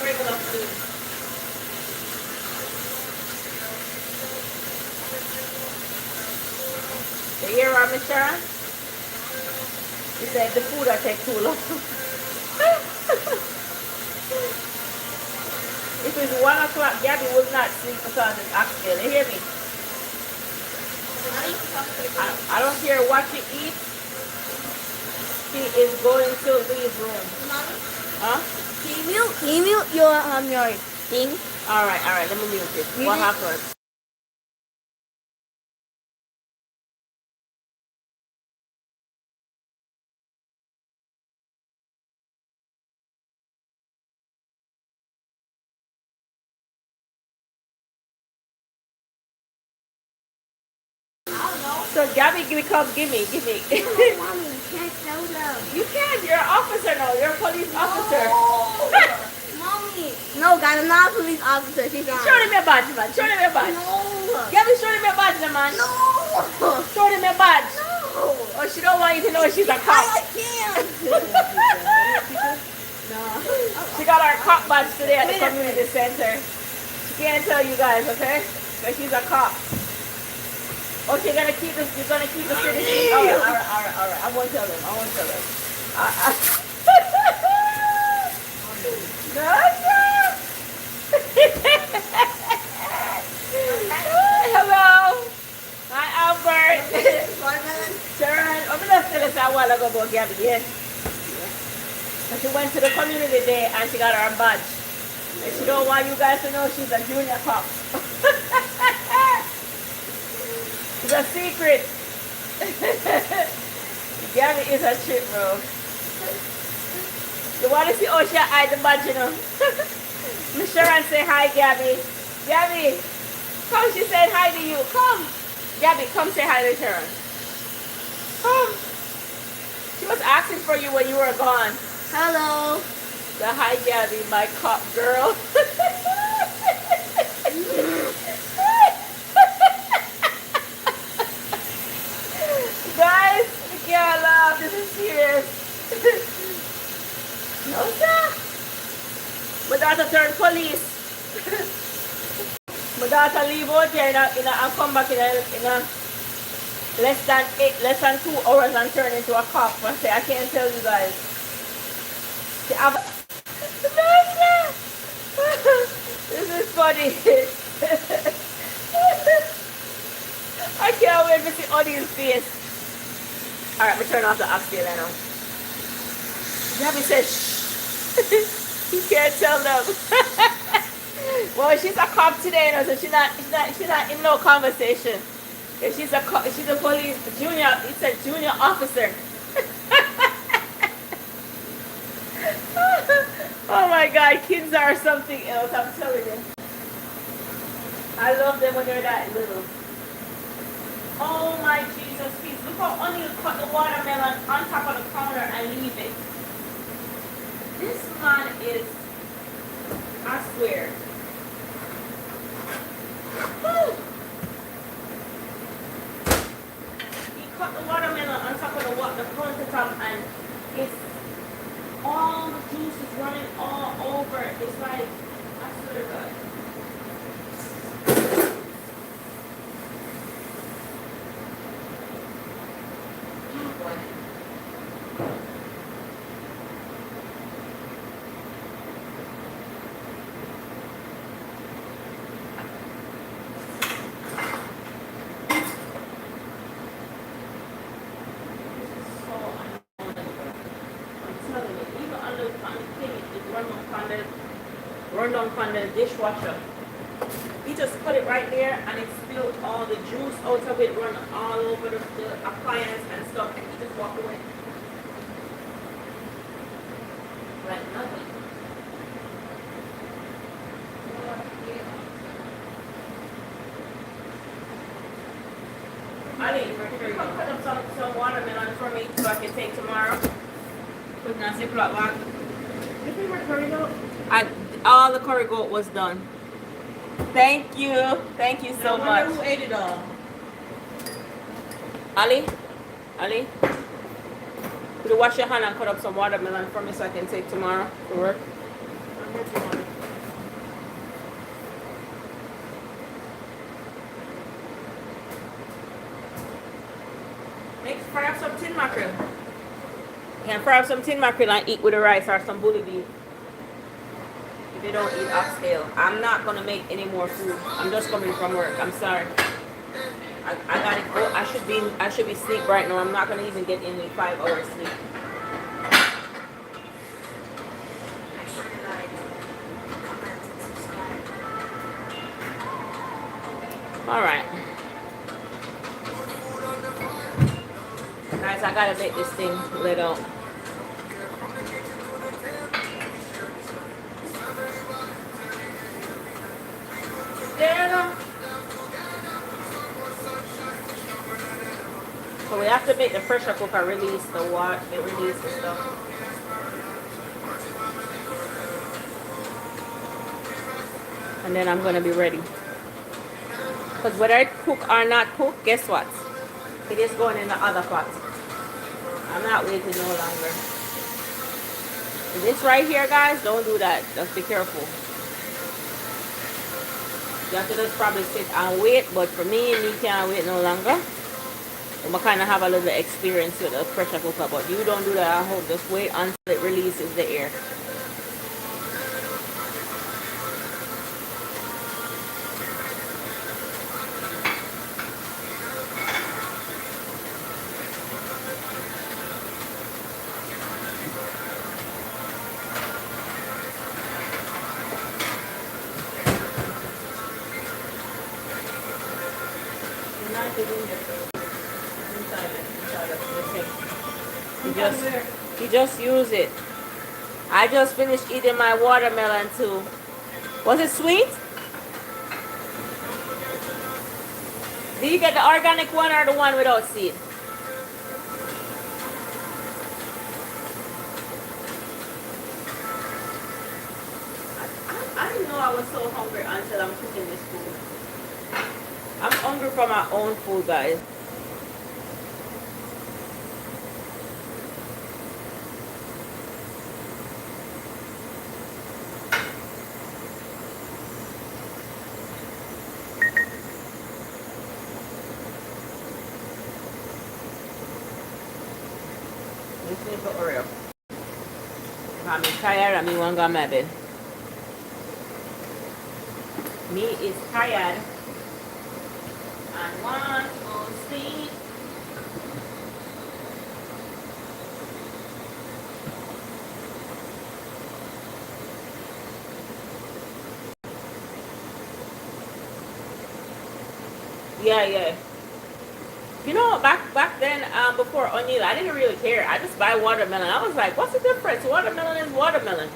regular food. You hear what Miss Sharon? She said the food will take too long. If it's 1 o'clock, Gabby would not sleep because it's Oxtail. You hear me? I don't care what you eat. She is going to leave room. Mommy, Huh? can you mute your thing? All right. Let me mute it. What happened? So Gabby, come, give me. Mommy, you can't tell them. You can't. You're an officer now. You're a police officer. Mommy. No, guys, I'm not a police officer. She's not. Show them your badge, man. Show them your badge. No. Gabby, show them your badge, man. No. Show them your badge. No. Oh, she don't want you to know she's a cop. I can't. No. She got her cop badge today at the community center. She can't tell you guys, okay? But she's a cop. Oh, you're gonna keep the city. All right. I won't tell them. Hello. Hi, Albert. Sharon. I'm gonna tell us a while ago about Gabby, yeah. And she went to the community day and she got her badge. And she don't want you guys to know she's a junior cop. It's a secret. Gabby is a trip, bro. You want to see how she hide the badge, you know? Miss Sharon say hi, Gabby. Gabby, come, she said hi to you. Come. Gabby, come say hi to Sharon. Come. She was asking for you when you were gone. Hello. The hi, Gabby, my cop girl. Guys, you can't laugh. This is serious. No, sir. My daughter turned police. My daughter leave out here and come back in a less than 2 hours and turn into a cop. I say I can't tell you guys. See, this is funny. I can't wait to see audience face. Alright, we turn off the Oxtail now. Gabby said, shh. You can't tell them. Well, she's a cop today, so she's not in no conversation. She's a police junior. It's a junior officer. Oh my God, kids are something else. I'm telling you. I love them when they're that little. Oh my Jesus, please. Look how only you cut the watermelon on top of the counter and leave it. This man is, I swear. Woo. He cut the watermelon on top of the countertop and it's all the juice is running all over. It's like, I swear to God. Run down from the dishwasher. he just put it right there and it spilled all the juice out of it, run all over the appliance and stuff, and he just walked away. Like nothing. Ali, come put up some watermelon for me so I can take tomorrow. Put in a Ziploc bag. You think we're curry goat? All the curry goat was done. Thank you. Thank you so much. Who ate it all? Ali? Could you wash your hand and cut up some watermelon for me so I can take tomorrow to work? Fry up some tin mackerel. You can fry up some tin mackerel and eat with the rice or some bully beef. If you don't eat oxtail. I'm not gonna make any more food. I'm just coming from work. I'm sorry. I gotta go. I should be asleep right now. I'm not gonna even get any 5 hours sleep. Alright. Guys, I gotta make this thing lit out. So we have to make the pressure cooker release the water, release the stuff. And then I'm gonna be ready. Because whether it cook or not cook, guess what? It is going in the other pot. I'm not waiting no longer. This right here, guys, don't do that. Just be careful. You have to just probably sit and wait, but for me can't wait no longer. I kind of have a little experience with a pressure cooker, but you don't do that at home. Just wait until it releases the air. You just use it. I just finished eating my watermelon too. Was it sweet? Did you get the organic one or the one without seed? I didn't know I was so hungry until I'm cooking this food. I'm hungry for my own food, guys. I'm tired and me want to go to my bed. Me is tired and want to sleep. Yeah. You know, back then, before onion, I didn't really care. I just buy watermelon. I was like, what's the difference? Watermelon is watermelon.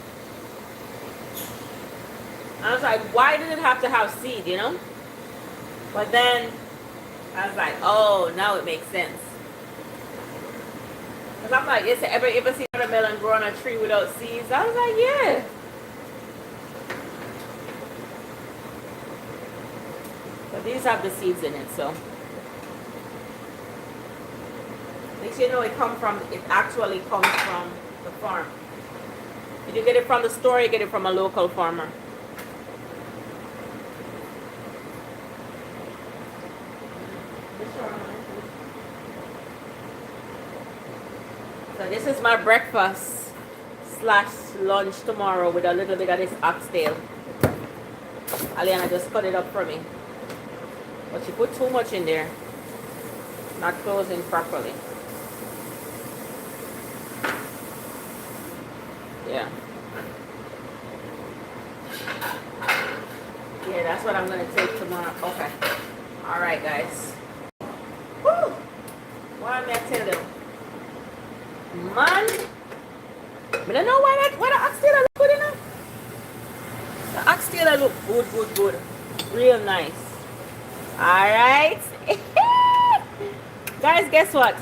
I was like, why did it have to have seed, you know? But then, I was like, oh, now it makes sense. Because I'm like, ever see watermelon grow on a tree without seeds? I was like, yeah. But these have the seeds in it, so. At least you know it actually comes from the farm. If you get it from the store, you get it from a local farmer. So this is my breakfast / lunch tomorrow with a little bit of this oxtail. Aliana just cut it up for me. But she put too much in there. Not closing properly. Yeah. Yeah, that's That's what I'm gonna take tomorrow. Okay. All right, guys. Woo! What am I tell you? Man, I don't know why the oxtail look good enough. The oxtail look good. Real nice. Alright. Guys, guess what?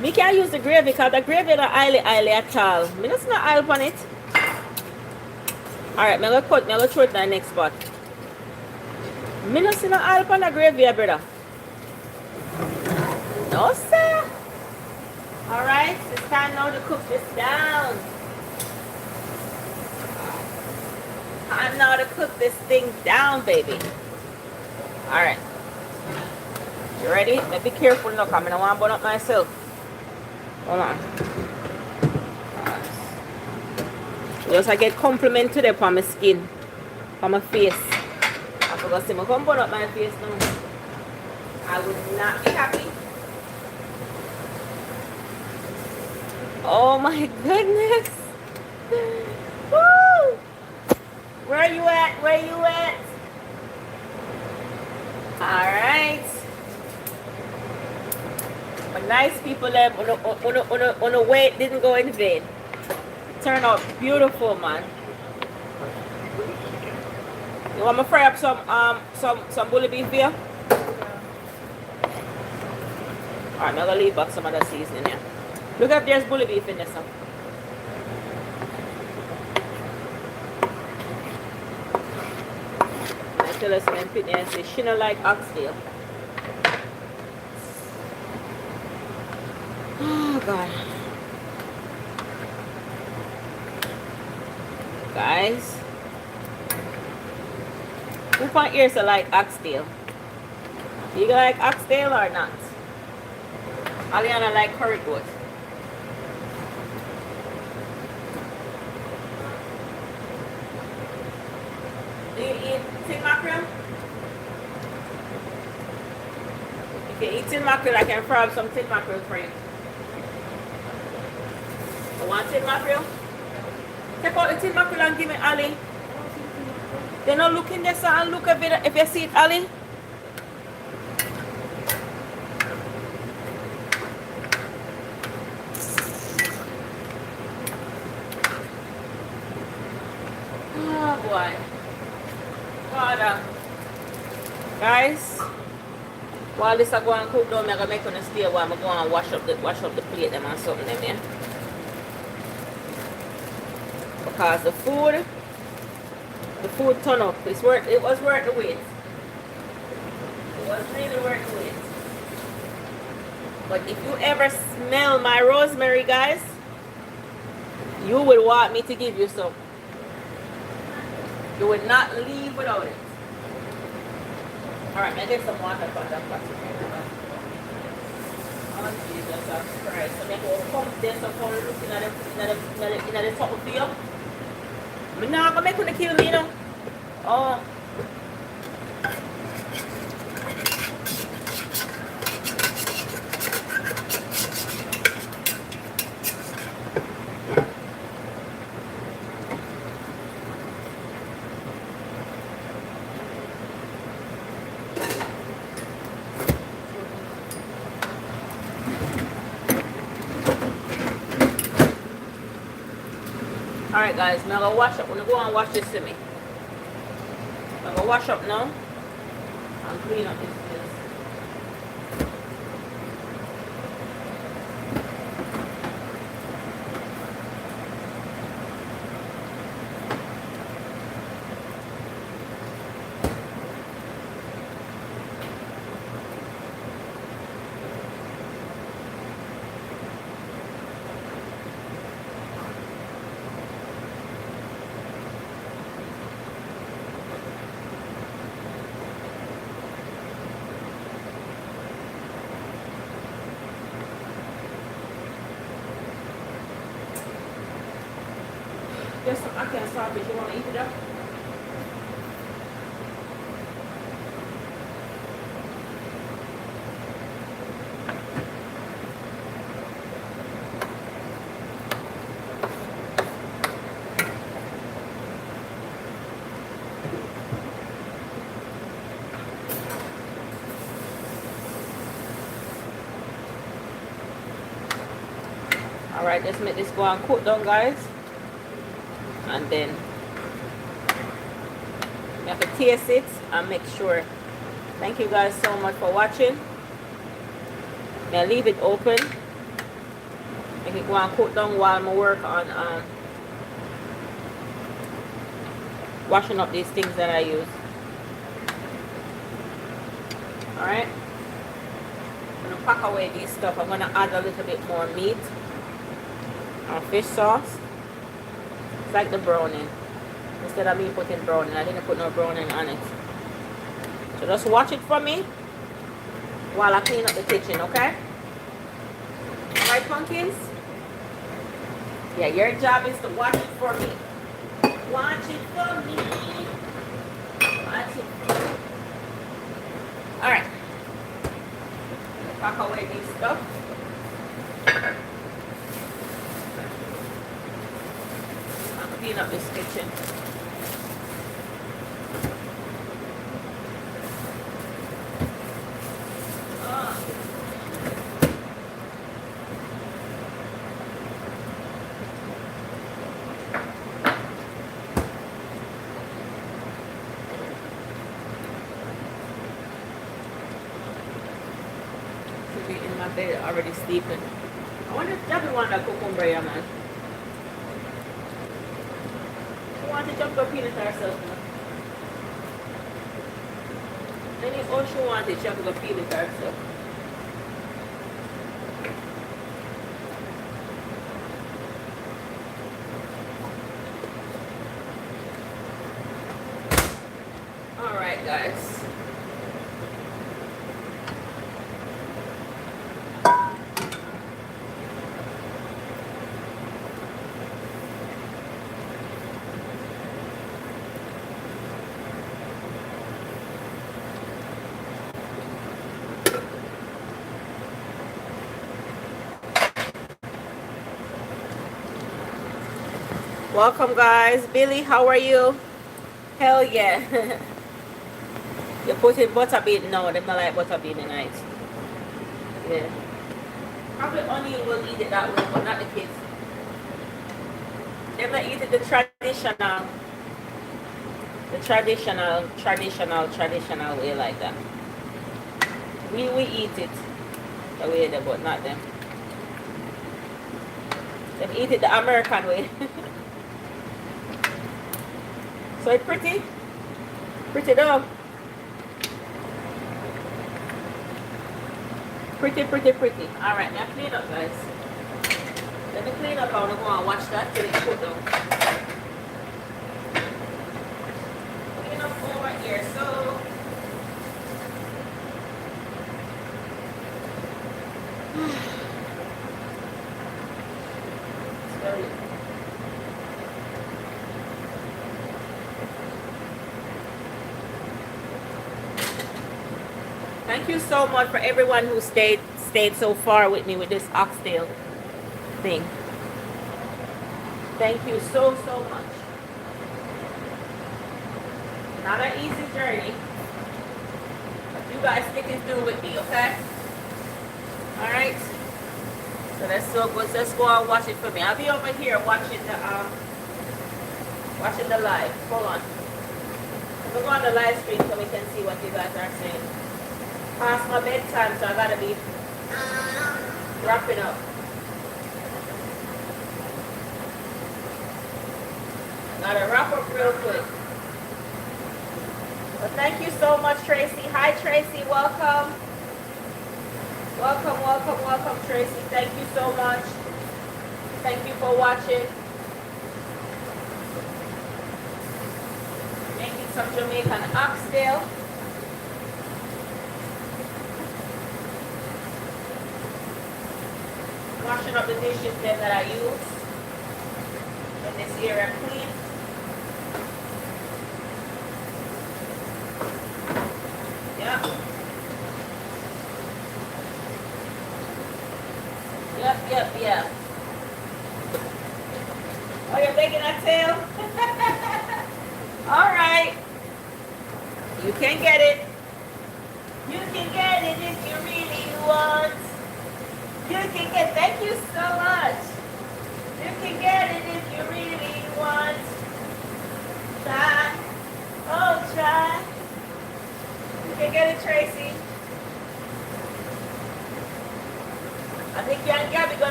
Me can't use the gravy because the gravy is not oily at all. Me just not oil on it. Alright, I'm going to throw it in the next spot. Me not see no oil on the gravy, brother. No, sir. Alright, it's time now to cook this down. Time now to cook this thing down, baby. Alright. You ready? Let me be careful now, because I don't want to burn up myself. Hold on. Just I get compliment today for my skin. For my face. I forgot to say, I'm going to burn up my face now. I would not be happy. Oh my goodness. Woo! Where you at? Where you at? Alright. But nice people there on the weight didn't go in vain. Turned out beautiful, man. You want me to fry up some bully beef here? Alright, I'm gonna leave back some of the seasoning here. Look if there's bully beef in this one. I tell us when Pitney and say she don't like oxtail. Oh God. Guys. Who point ears to like oxtail? You like oxtail or not? Aliana like curry goat. Do you eat tin mackerel? If you eat tin mackerel, I can fry up some tin mackerel for you. You want tin mackerel? Take out the tin mackerel and give me Ali. They not looking there, so I'll look a bit if you see it, Ali. Oh boy. God, guys, while this is going to cook down, I'm going to make on stay while I'm going to wash up the plate them and something them here. Because the food turned up. It was worth the wait. It was really worth the wait. But if you ever smell my rosemary, guys, you would want me to give you some. You would not leave without it. Alright, I'll get some water for that pot. Oh, Jesus Christ. So I go come there, so come looking at the top of you. But now I'm going to make it kill me, you know. Oh. Alright guys, I'm going to wash up. I'm going to go and wash this to me. I'm going to wash up now and clean up this place. There's some Oxtail sausage. You want to eat it up? Alright, let's make this go and cook down, guys. And then you have to taste it and make sure. Thank you guys so much for watching. Now leave it open. Make it go and cook down while I work on washing up these things that I use. Alright. I'm going to pack away these stuff. I'm going to add a little bit more meat. Our fish sauce. It's like the browning. Instead of me putting browning, I didn't put no browning on it. So just watch it for me while I clean up the kitchen, okay? Alright, pumpkins? Yeah, your job is to watch it for me. Watch it for me. Watch it for me. Alright. Pack away this stuff. I'll clean up this kitchen. In my bed already sleeping. I wonder if Jabby want that cucumber here, man. She wants to jump up peanut herself, man. Any all she wants is jump up peanut herself. Alright, guys. Welcome, guys. Billy, how are you? Hell yeah. You put in butter bean? No, they don't like butter bean tonight. Yeah. Probably only will eat it that way, but not the kids. They're not eating the traditional way like that. We eat it the way they, but not them. They eat it the American way. So it's pretty though. Pretty. Alright, now clean up, guys. Let me clean up. I want to go and watch that till it's cooked down. Clean up over here, so. Slowly. Thank you so much for everyone who stayed so far with me with this oxtail thing. Thank you so much. Not an easy journey, but you guys sticking through with me, okay? All right. So let's go and watch it for me. I'll be over here watching the live. Hold on. We'll go on the live stream so we can see what you guys are saying. Past my bedtime, so I gotta be wrapping up. Gotta wrap up real quick. Well, thank you so much, Tracy. Hi, Tracy. Welcome. Welcome, Tracy. Thank you so much. Thank you for watching. Making some Jamaican oxtail. Washing up the dishes then that I use in this area clean. Yeah. Yep. Oh, you're making that tail? All right. You can get it. You can get it if you really want. You can get, thank you so much.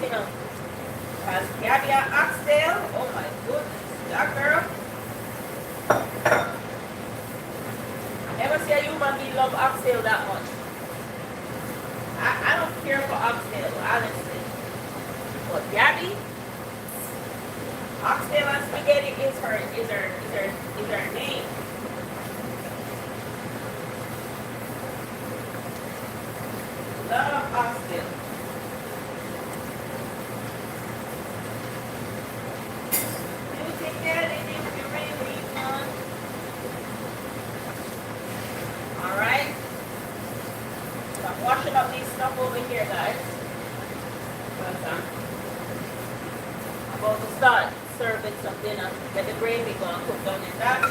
you know. Because Gabby and Oxtail, oh my goodness, that girl. I never see a human being love Oxtail that much. I don't care for Oxtail, honestly. But Gabby, Oxtail and spaghetti is her name. Love Oxtail. You can get it if you really want. Alright. So I'm washing up this stuff over here, guys. Because I'm about to start serving some dinner. Get the gravy going, cook down in that.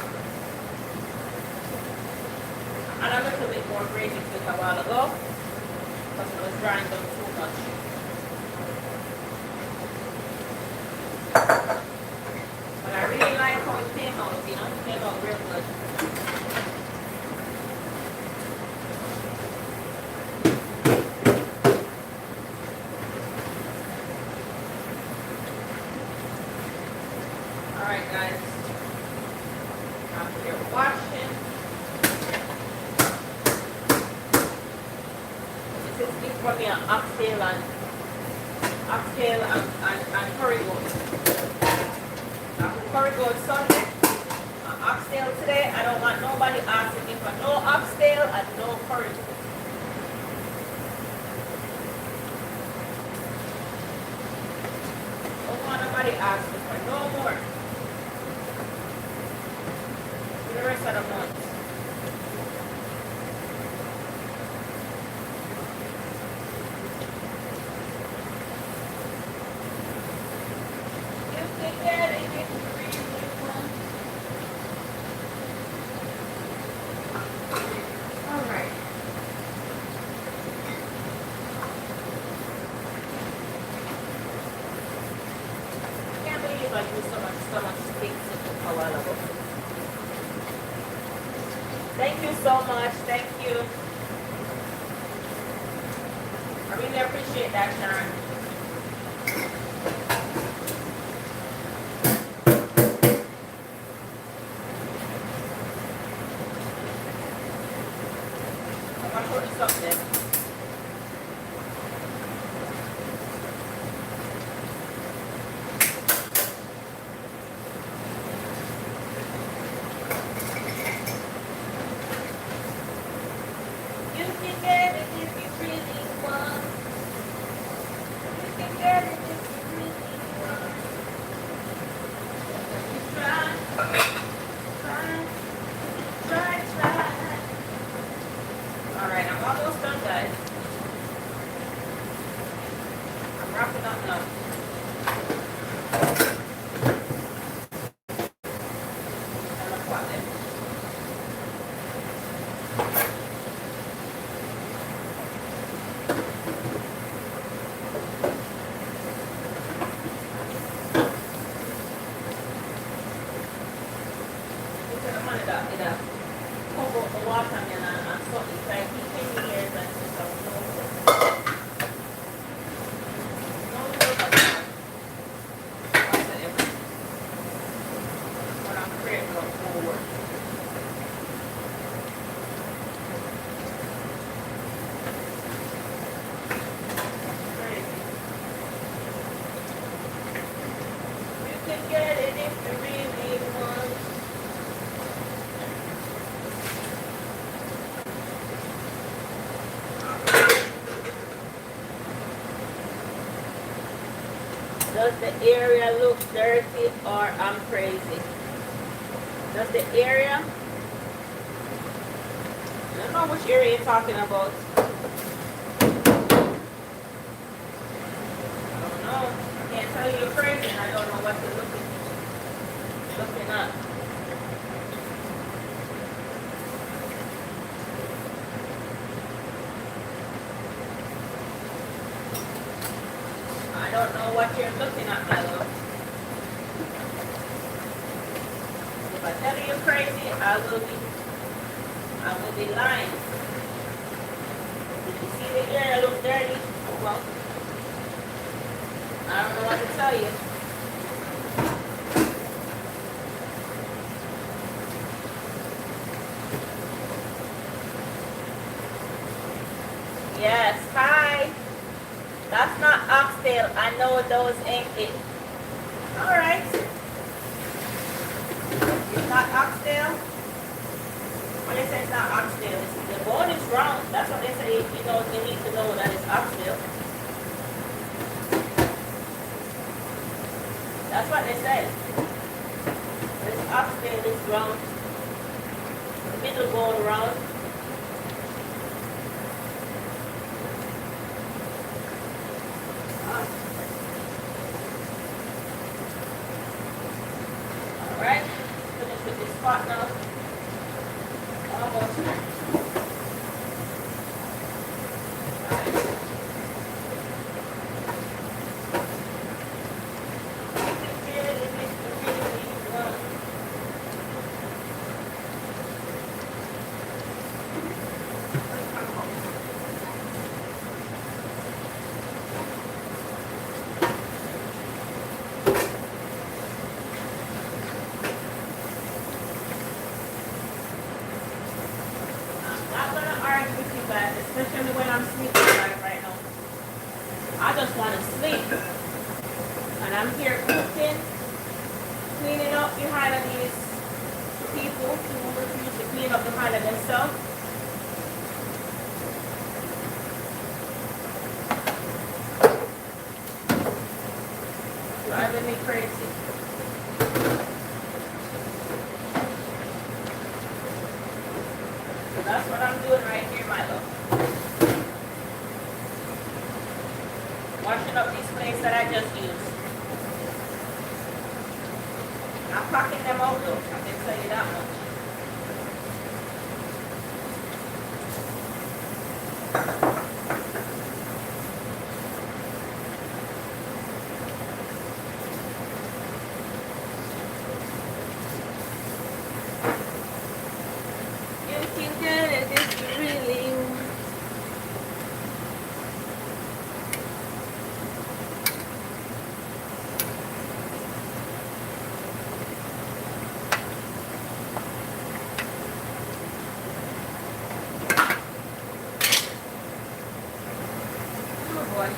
And a little bit more gravy took a while ago. Because it was drying down too much. But I really like how it came out, you know, it came out real good. Alright guys, after you're washing, this is for me an oxtail and curry goat. Now curry goat Sunday, an oxtail today. I don't want nobody asking me for no oxtail and no curry goat. Don't want nobody asking for no more. For the rest of the month. You can get it if you really want. Alright. I can't believe I used so much steak to cook a while ago. Thank you so much. Thank you. I really appreciate that, Sharon. I'm going to put this up there. You can get it if you really want. You can get it if you really want. You try. Alright, I'm almost done, guys. I'm wrapping up now. And look what it. Get it if you really want. Does the area look dirty or I'm crazy? Does the area? I don't know which area you're talking about. I don't know. I can't tell you you're crazy and I don't know what you're looking at. I don't know what you're looking at, my love. If I tell you you're crazy, I will be lying. Did you see the area look dirty? Well, I don't know what to tell you. Yes, hi. That's not oxtail. I know those ain't it. Alright. It's not oxtail. When they say it's not oxtail, the bone is wrong. That's what they say. You know, you need to know that it's oxtail. That's what they say. This oxtail is round. The middle bone round. Alright, finish with this pot now. Almost. Especially when I'm sleeping like right now. I just want to sleep. And I'm here cooking, cleaning up behind of these people who refuse to clean up behind of themselves. Driving me crazy. So that's what I'm doing right here, my love. Washing up these plates that I just used. I'm packing them out though, I can tell you that much. You can get it if you really want.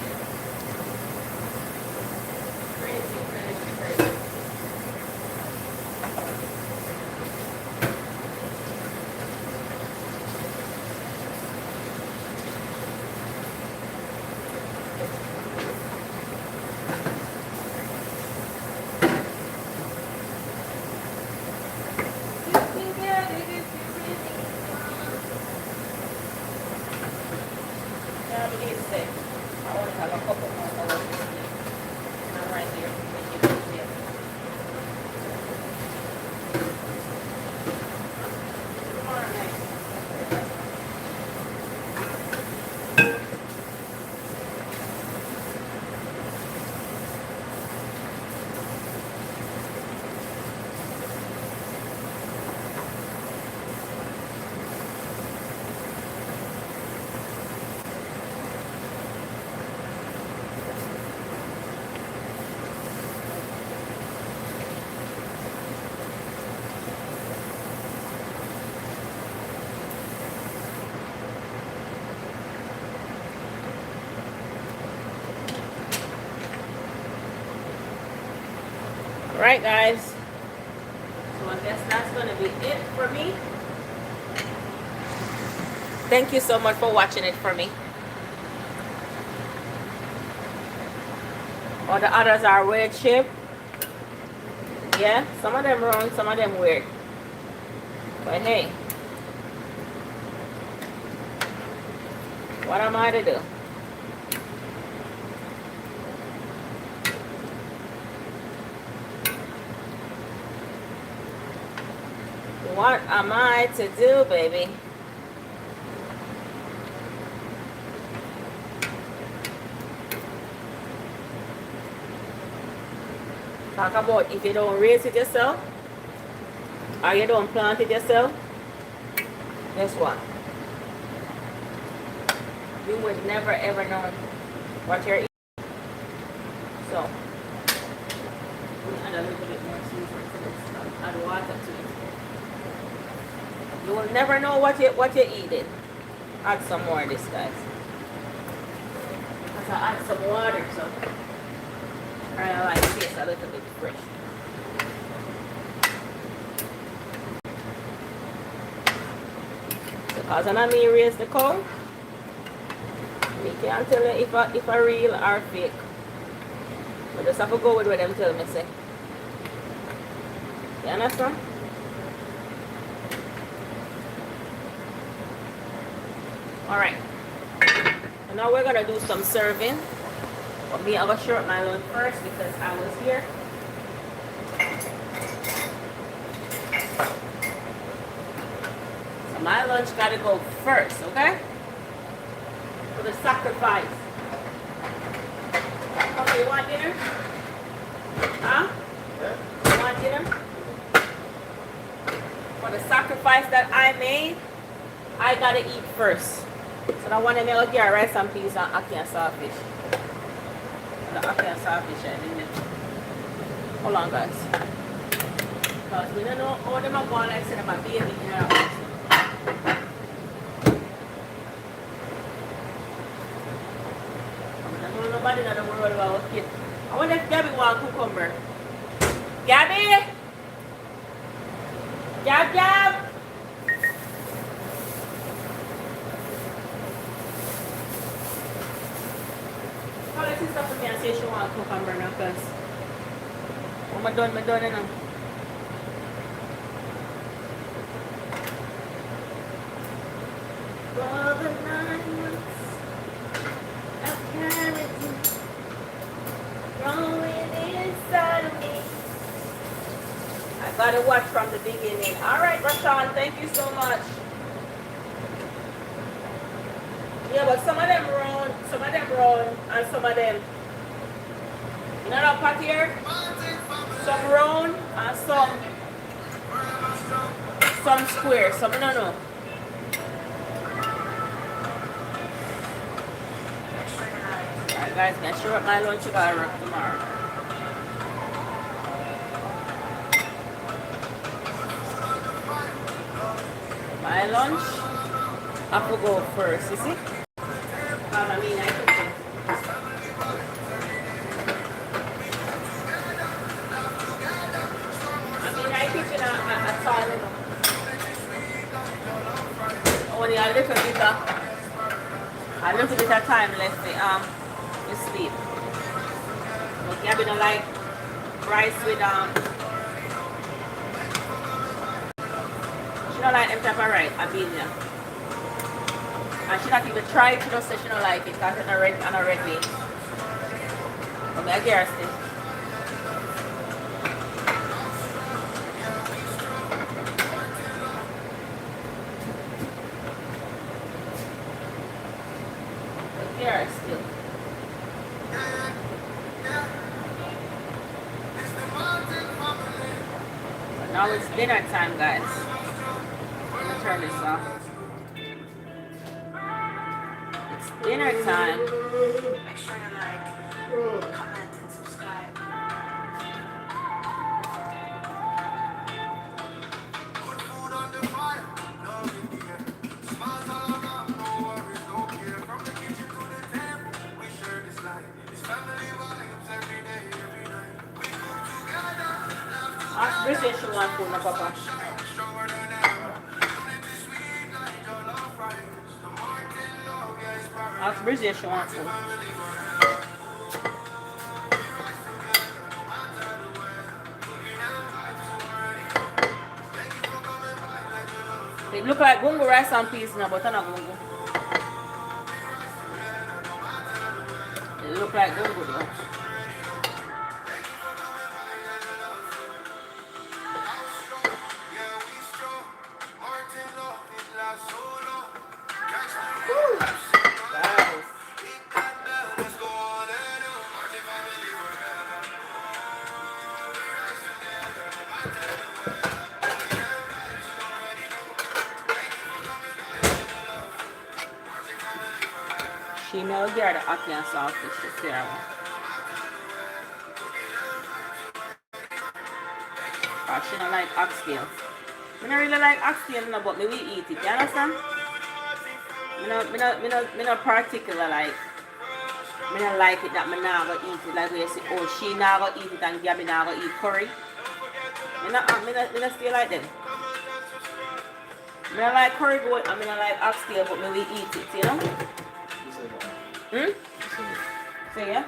Alright guys, so I guess that's going to be it for me. Thank you so much for watching it for me. All the others are weird shape. Yeah, some of them wrong, some of them weird. But hey, what am I to do? What am I to do, baby? Talk about if you don't raise it yourself, or you don't plant it yourself, guess what? You would never ever know what you're eating. So we add a little bit more seasoning to this. Add water to it. You will never know what you're eating. Add some more of this, guys. Because I add some water, so I like it taste a little bit fresh. Because when I raise the cow, we can't tell you if a real or fake. We just have to go with what them tell me say. You understand? Alright. So now we're gonna do some serving. But me, I'm gonna short my lunch first because I was here. So my lunch gotta go first, okay? For the sacrifice. Okay, you want dinner? Huh? Yeah. You want dinner? For the sacrifice that I made, I gotta eat first. So I want to make a rice and peas and ackee and saltfish. The ackee and saltfish I didn't. Hold on, guys. Because we don't know how them are going like say them a baby in our house. I don't know nobody in the world about a kid. I wonder if Gabby wants cucumber. Gabby! Gab! Stuff for me and say she want cucumber now because I'm done now. For the 9 months of charity growing inside of me. I gotta watch from the beginning. Alright, Rashawn, thank you so much. Yeah, but some of them round, and some of them, you know that pot here? Some round and some square, some I don't know. Alright guys, make sure my lunch gotta work tomorrow. My lunch, I have to go first, you see? I mean, I cook it. I cook it at Thyme. Only a little bit of time left to sleep. But Gabby don't like rice with she don't like them type of rice, Amelia. And she not even try it, she just say she don't like it because it's on a red meat. But I guess it. But here still. But now it's dinner time, guys. I'm gonna turn this off. Dinner time. Make sure you like, comment, and subscribe. Good food on the fire, love in the air. Smiles all around, no worries, no care. From the kitchen to the table, we share this life. It's family vibes every day, every night. We cook together, love together. Ask British you want food, my papa. Stronger than ever. Unity sweet like your love rice. Ask Brizzy if she wants to. It look like gungo rice and peas now, but not gungo. It look like gungo though. She may get the ackee and saltfish to Sarah. Cause she don't like oxtail. I don't really like oxtail, no, but me we eat it. You understand? Me no particular like. Me don't like it that me nah go eat it. Like we say, oh she nah go eat it and Gabby nah go eat curry. Me not stay like them. Me don't like curry goat and me don't like oxtail, but me we eat it. You know? Hmm. So yeah.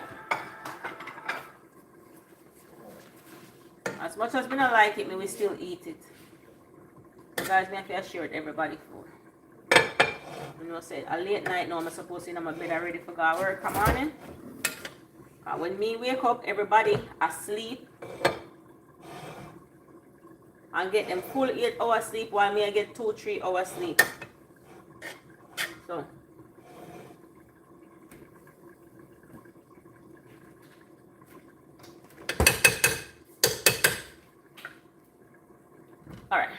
As much as me not like it, me we still eat it. Guys, me have to assure everybody food. You know, say a late night now, I'm supposed to be in my bed already for go work. Come on in. When me wake up, everybody asleep and get them full 8 hours sleep while me I get 2-3 hours sleep. So alright.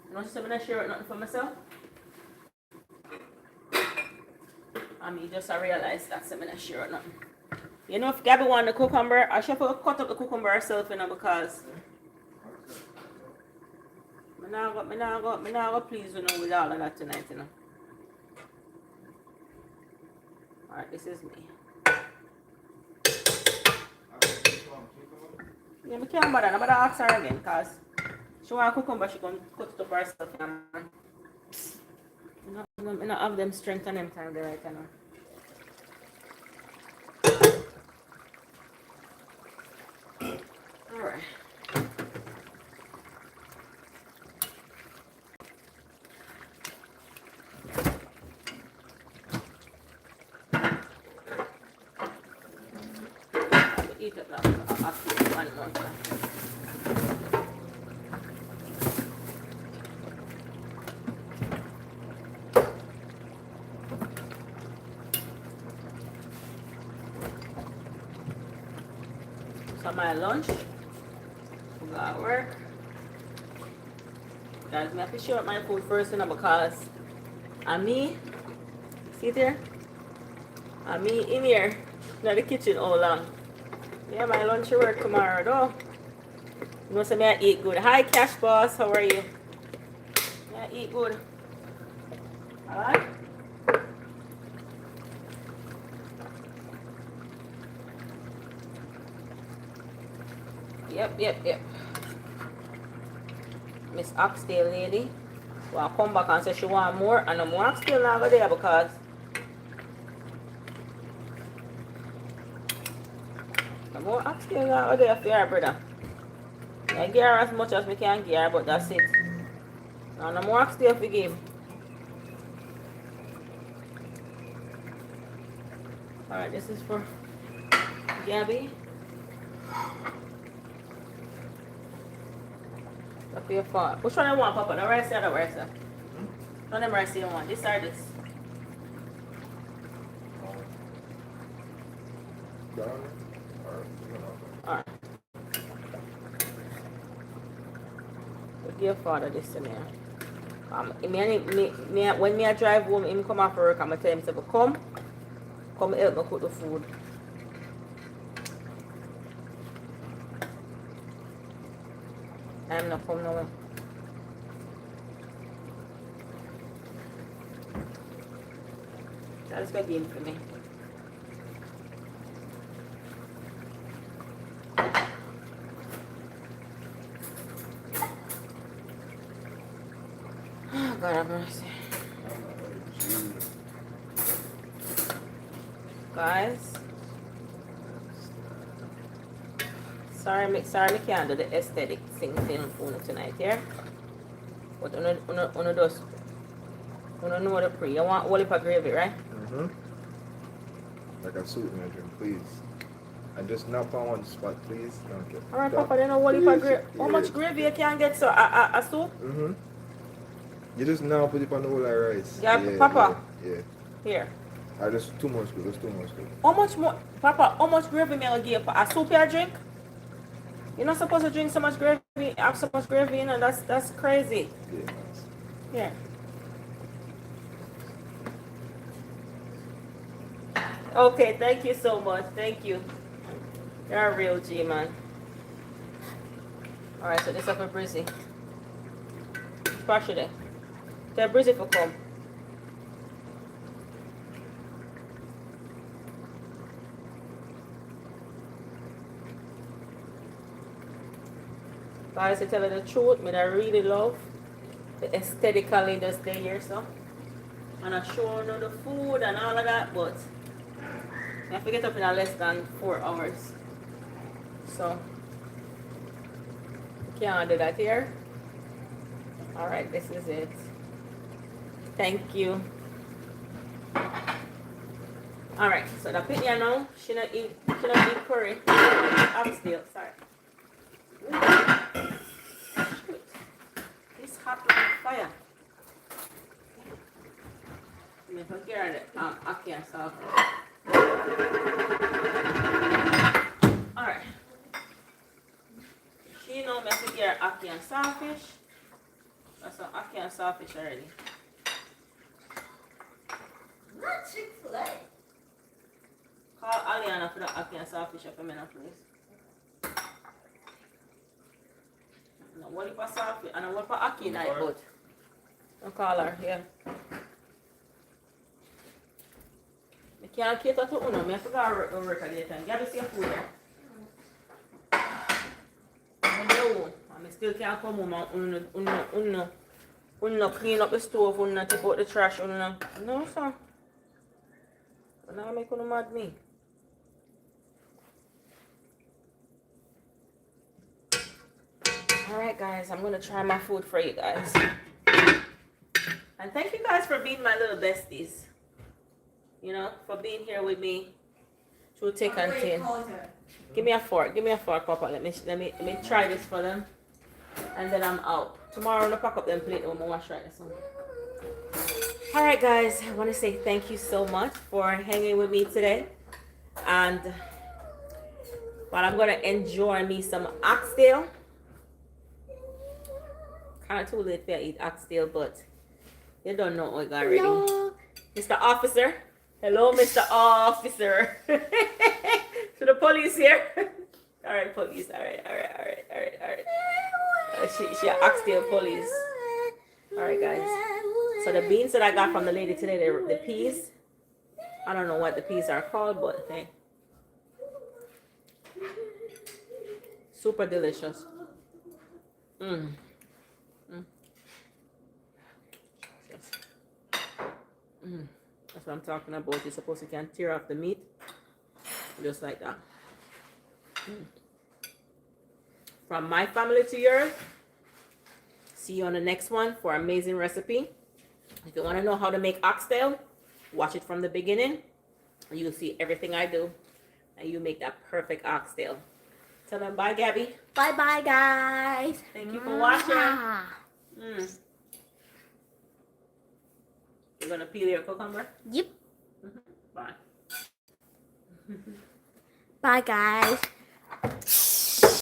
You know, so I'm not sure nothing for myself. I mean, just I realized that I'm not sure nothing. You know, if Gabby want the cucumber, I should have cut up the cucumber herself, you know, because me nah go please you know with all of that tonight, you know. Alright, this is me. Yeah, me can't bother. Nobody ask her again, because she want cucumber, she can cut it up herself, yeah, man. I don't have them strength and them time there right now. Alright. Eat it now. I'll keep it one more time. So my lunch, we got work. Guys, I have to share my food first, you know, because I'm me, see there? I'm me in here, in the kitchen all long. Yeah, my lunch work tomorrow though. You know, so I eat good. Hi Cash Boss, how are you? I eat good. Alright? Yep. Miss Oxtail lady. Well, come back and say she want more, and no more Oxtail now go there because no more Oxtail now go there for your brother. I give her as much as we can give her, but that's it. Now no more Oxtail for give. Alright, this is for Gabby. Up here for which one I want, Papa? The rice or the rice? Which one of them rice you want? This or this? Alright. We'll give father this to me. When me I drive home, him come off work, I'm going to tell him to come help me cook the food. I'm not coming nowhere. That's good game for me. Oh, God have mercy. Guys. Sorry, me can't do the aesthetic thing phone tonight here. But uno does. Uno know the pre. You want olive gravy, right? Like a soup, my drink, please. And just not on one spot, please. Okay. Alright, Papa, then olive gravy. How much gravy you can get? So a soup? You just now put it on the whole rice. Yeah, Papa. Yeah. Here. Just too much good. Just too much good. How much more, Papa? How much gravy may I give? A soup you drink? You're not supposed to drink so much gravy, have so much gravy, you know, that's crazy. Yeah. Here. Okay, thank you so much. Thank you. You're a real G, man. Alright, so this up for Brizzy. Splash it there. Tell Brizzy for come. Guys, to tell you the truth, I really love the aesthetically just stay here, so. And I show you the food and all of that, but I have to get up in less than 4 hours. So, can't do that here. Alright, this is it. Thank you. Alright, so the pitya now, she not eat curry. Oxtail, sorry. Shoot. This hot like fire. I'm going to get it. Aki and salt. Alright. She know me to get aki and saltfish. That's some aki and saltfish already. Not Chick-fil-A. Call Aliana for the aki and saltfish up in my place. No, one for saltfish and one for aki night, but I'll call her, yeah. I can't cater to Uno. I have to go work at the time. You have to see your food there. I still can't come home and Uno clean up the stove, Uno take out the trash, Uno. No, sir. But now make Uno mad me. Alright guys, I'm gonna try my food for you guys. And thank you guys for being my little besties. You know, for being here with me through thick and thin. Give me a fork, Papa. Let me try this for them. And then I'm out. Tomorrow I'm gonna pack up them plate and I'm gonna wash right this one. Alright guys, I wanna say thank you so much for hanging with me today. And while I'm gonna enjoy me some oxtail. Kinda too late to eat oxtail, but you don't know what I got ready. No. Mr. Officer. Hello, Mr. Officer. To the police here. Alright, police. Alright. She oxtail police. Alright, guys. So the beans that I got from the lady today, the peas. I don't know what the peas are called, but hey. Super delicious. That's what I'm talking about. You're supposed to can tear off the meat. Just like that. From my family to yours. See you on the next one for an amazing recipe. If you want to know how to make oxtail, watch it from the beginning. And you'll see everything I do. And you make that perfect oxtail. Tell them bye, Gabby. Bye-bye, guys. Thank you for watching. You're going to peel your cucumber? Yep. Bye. Bye, guys.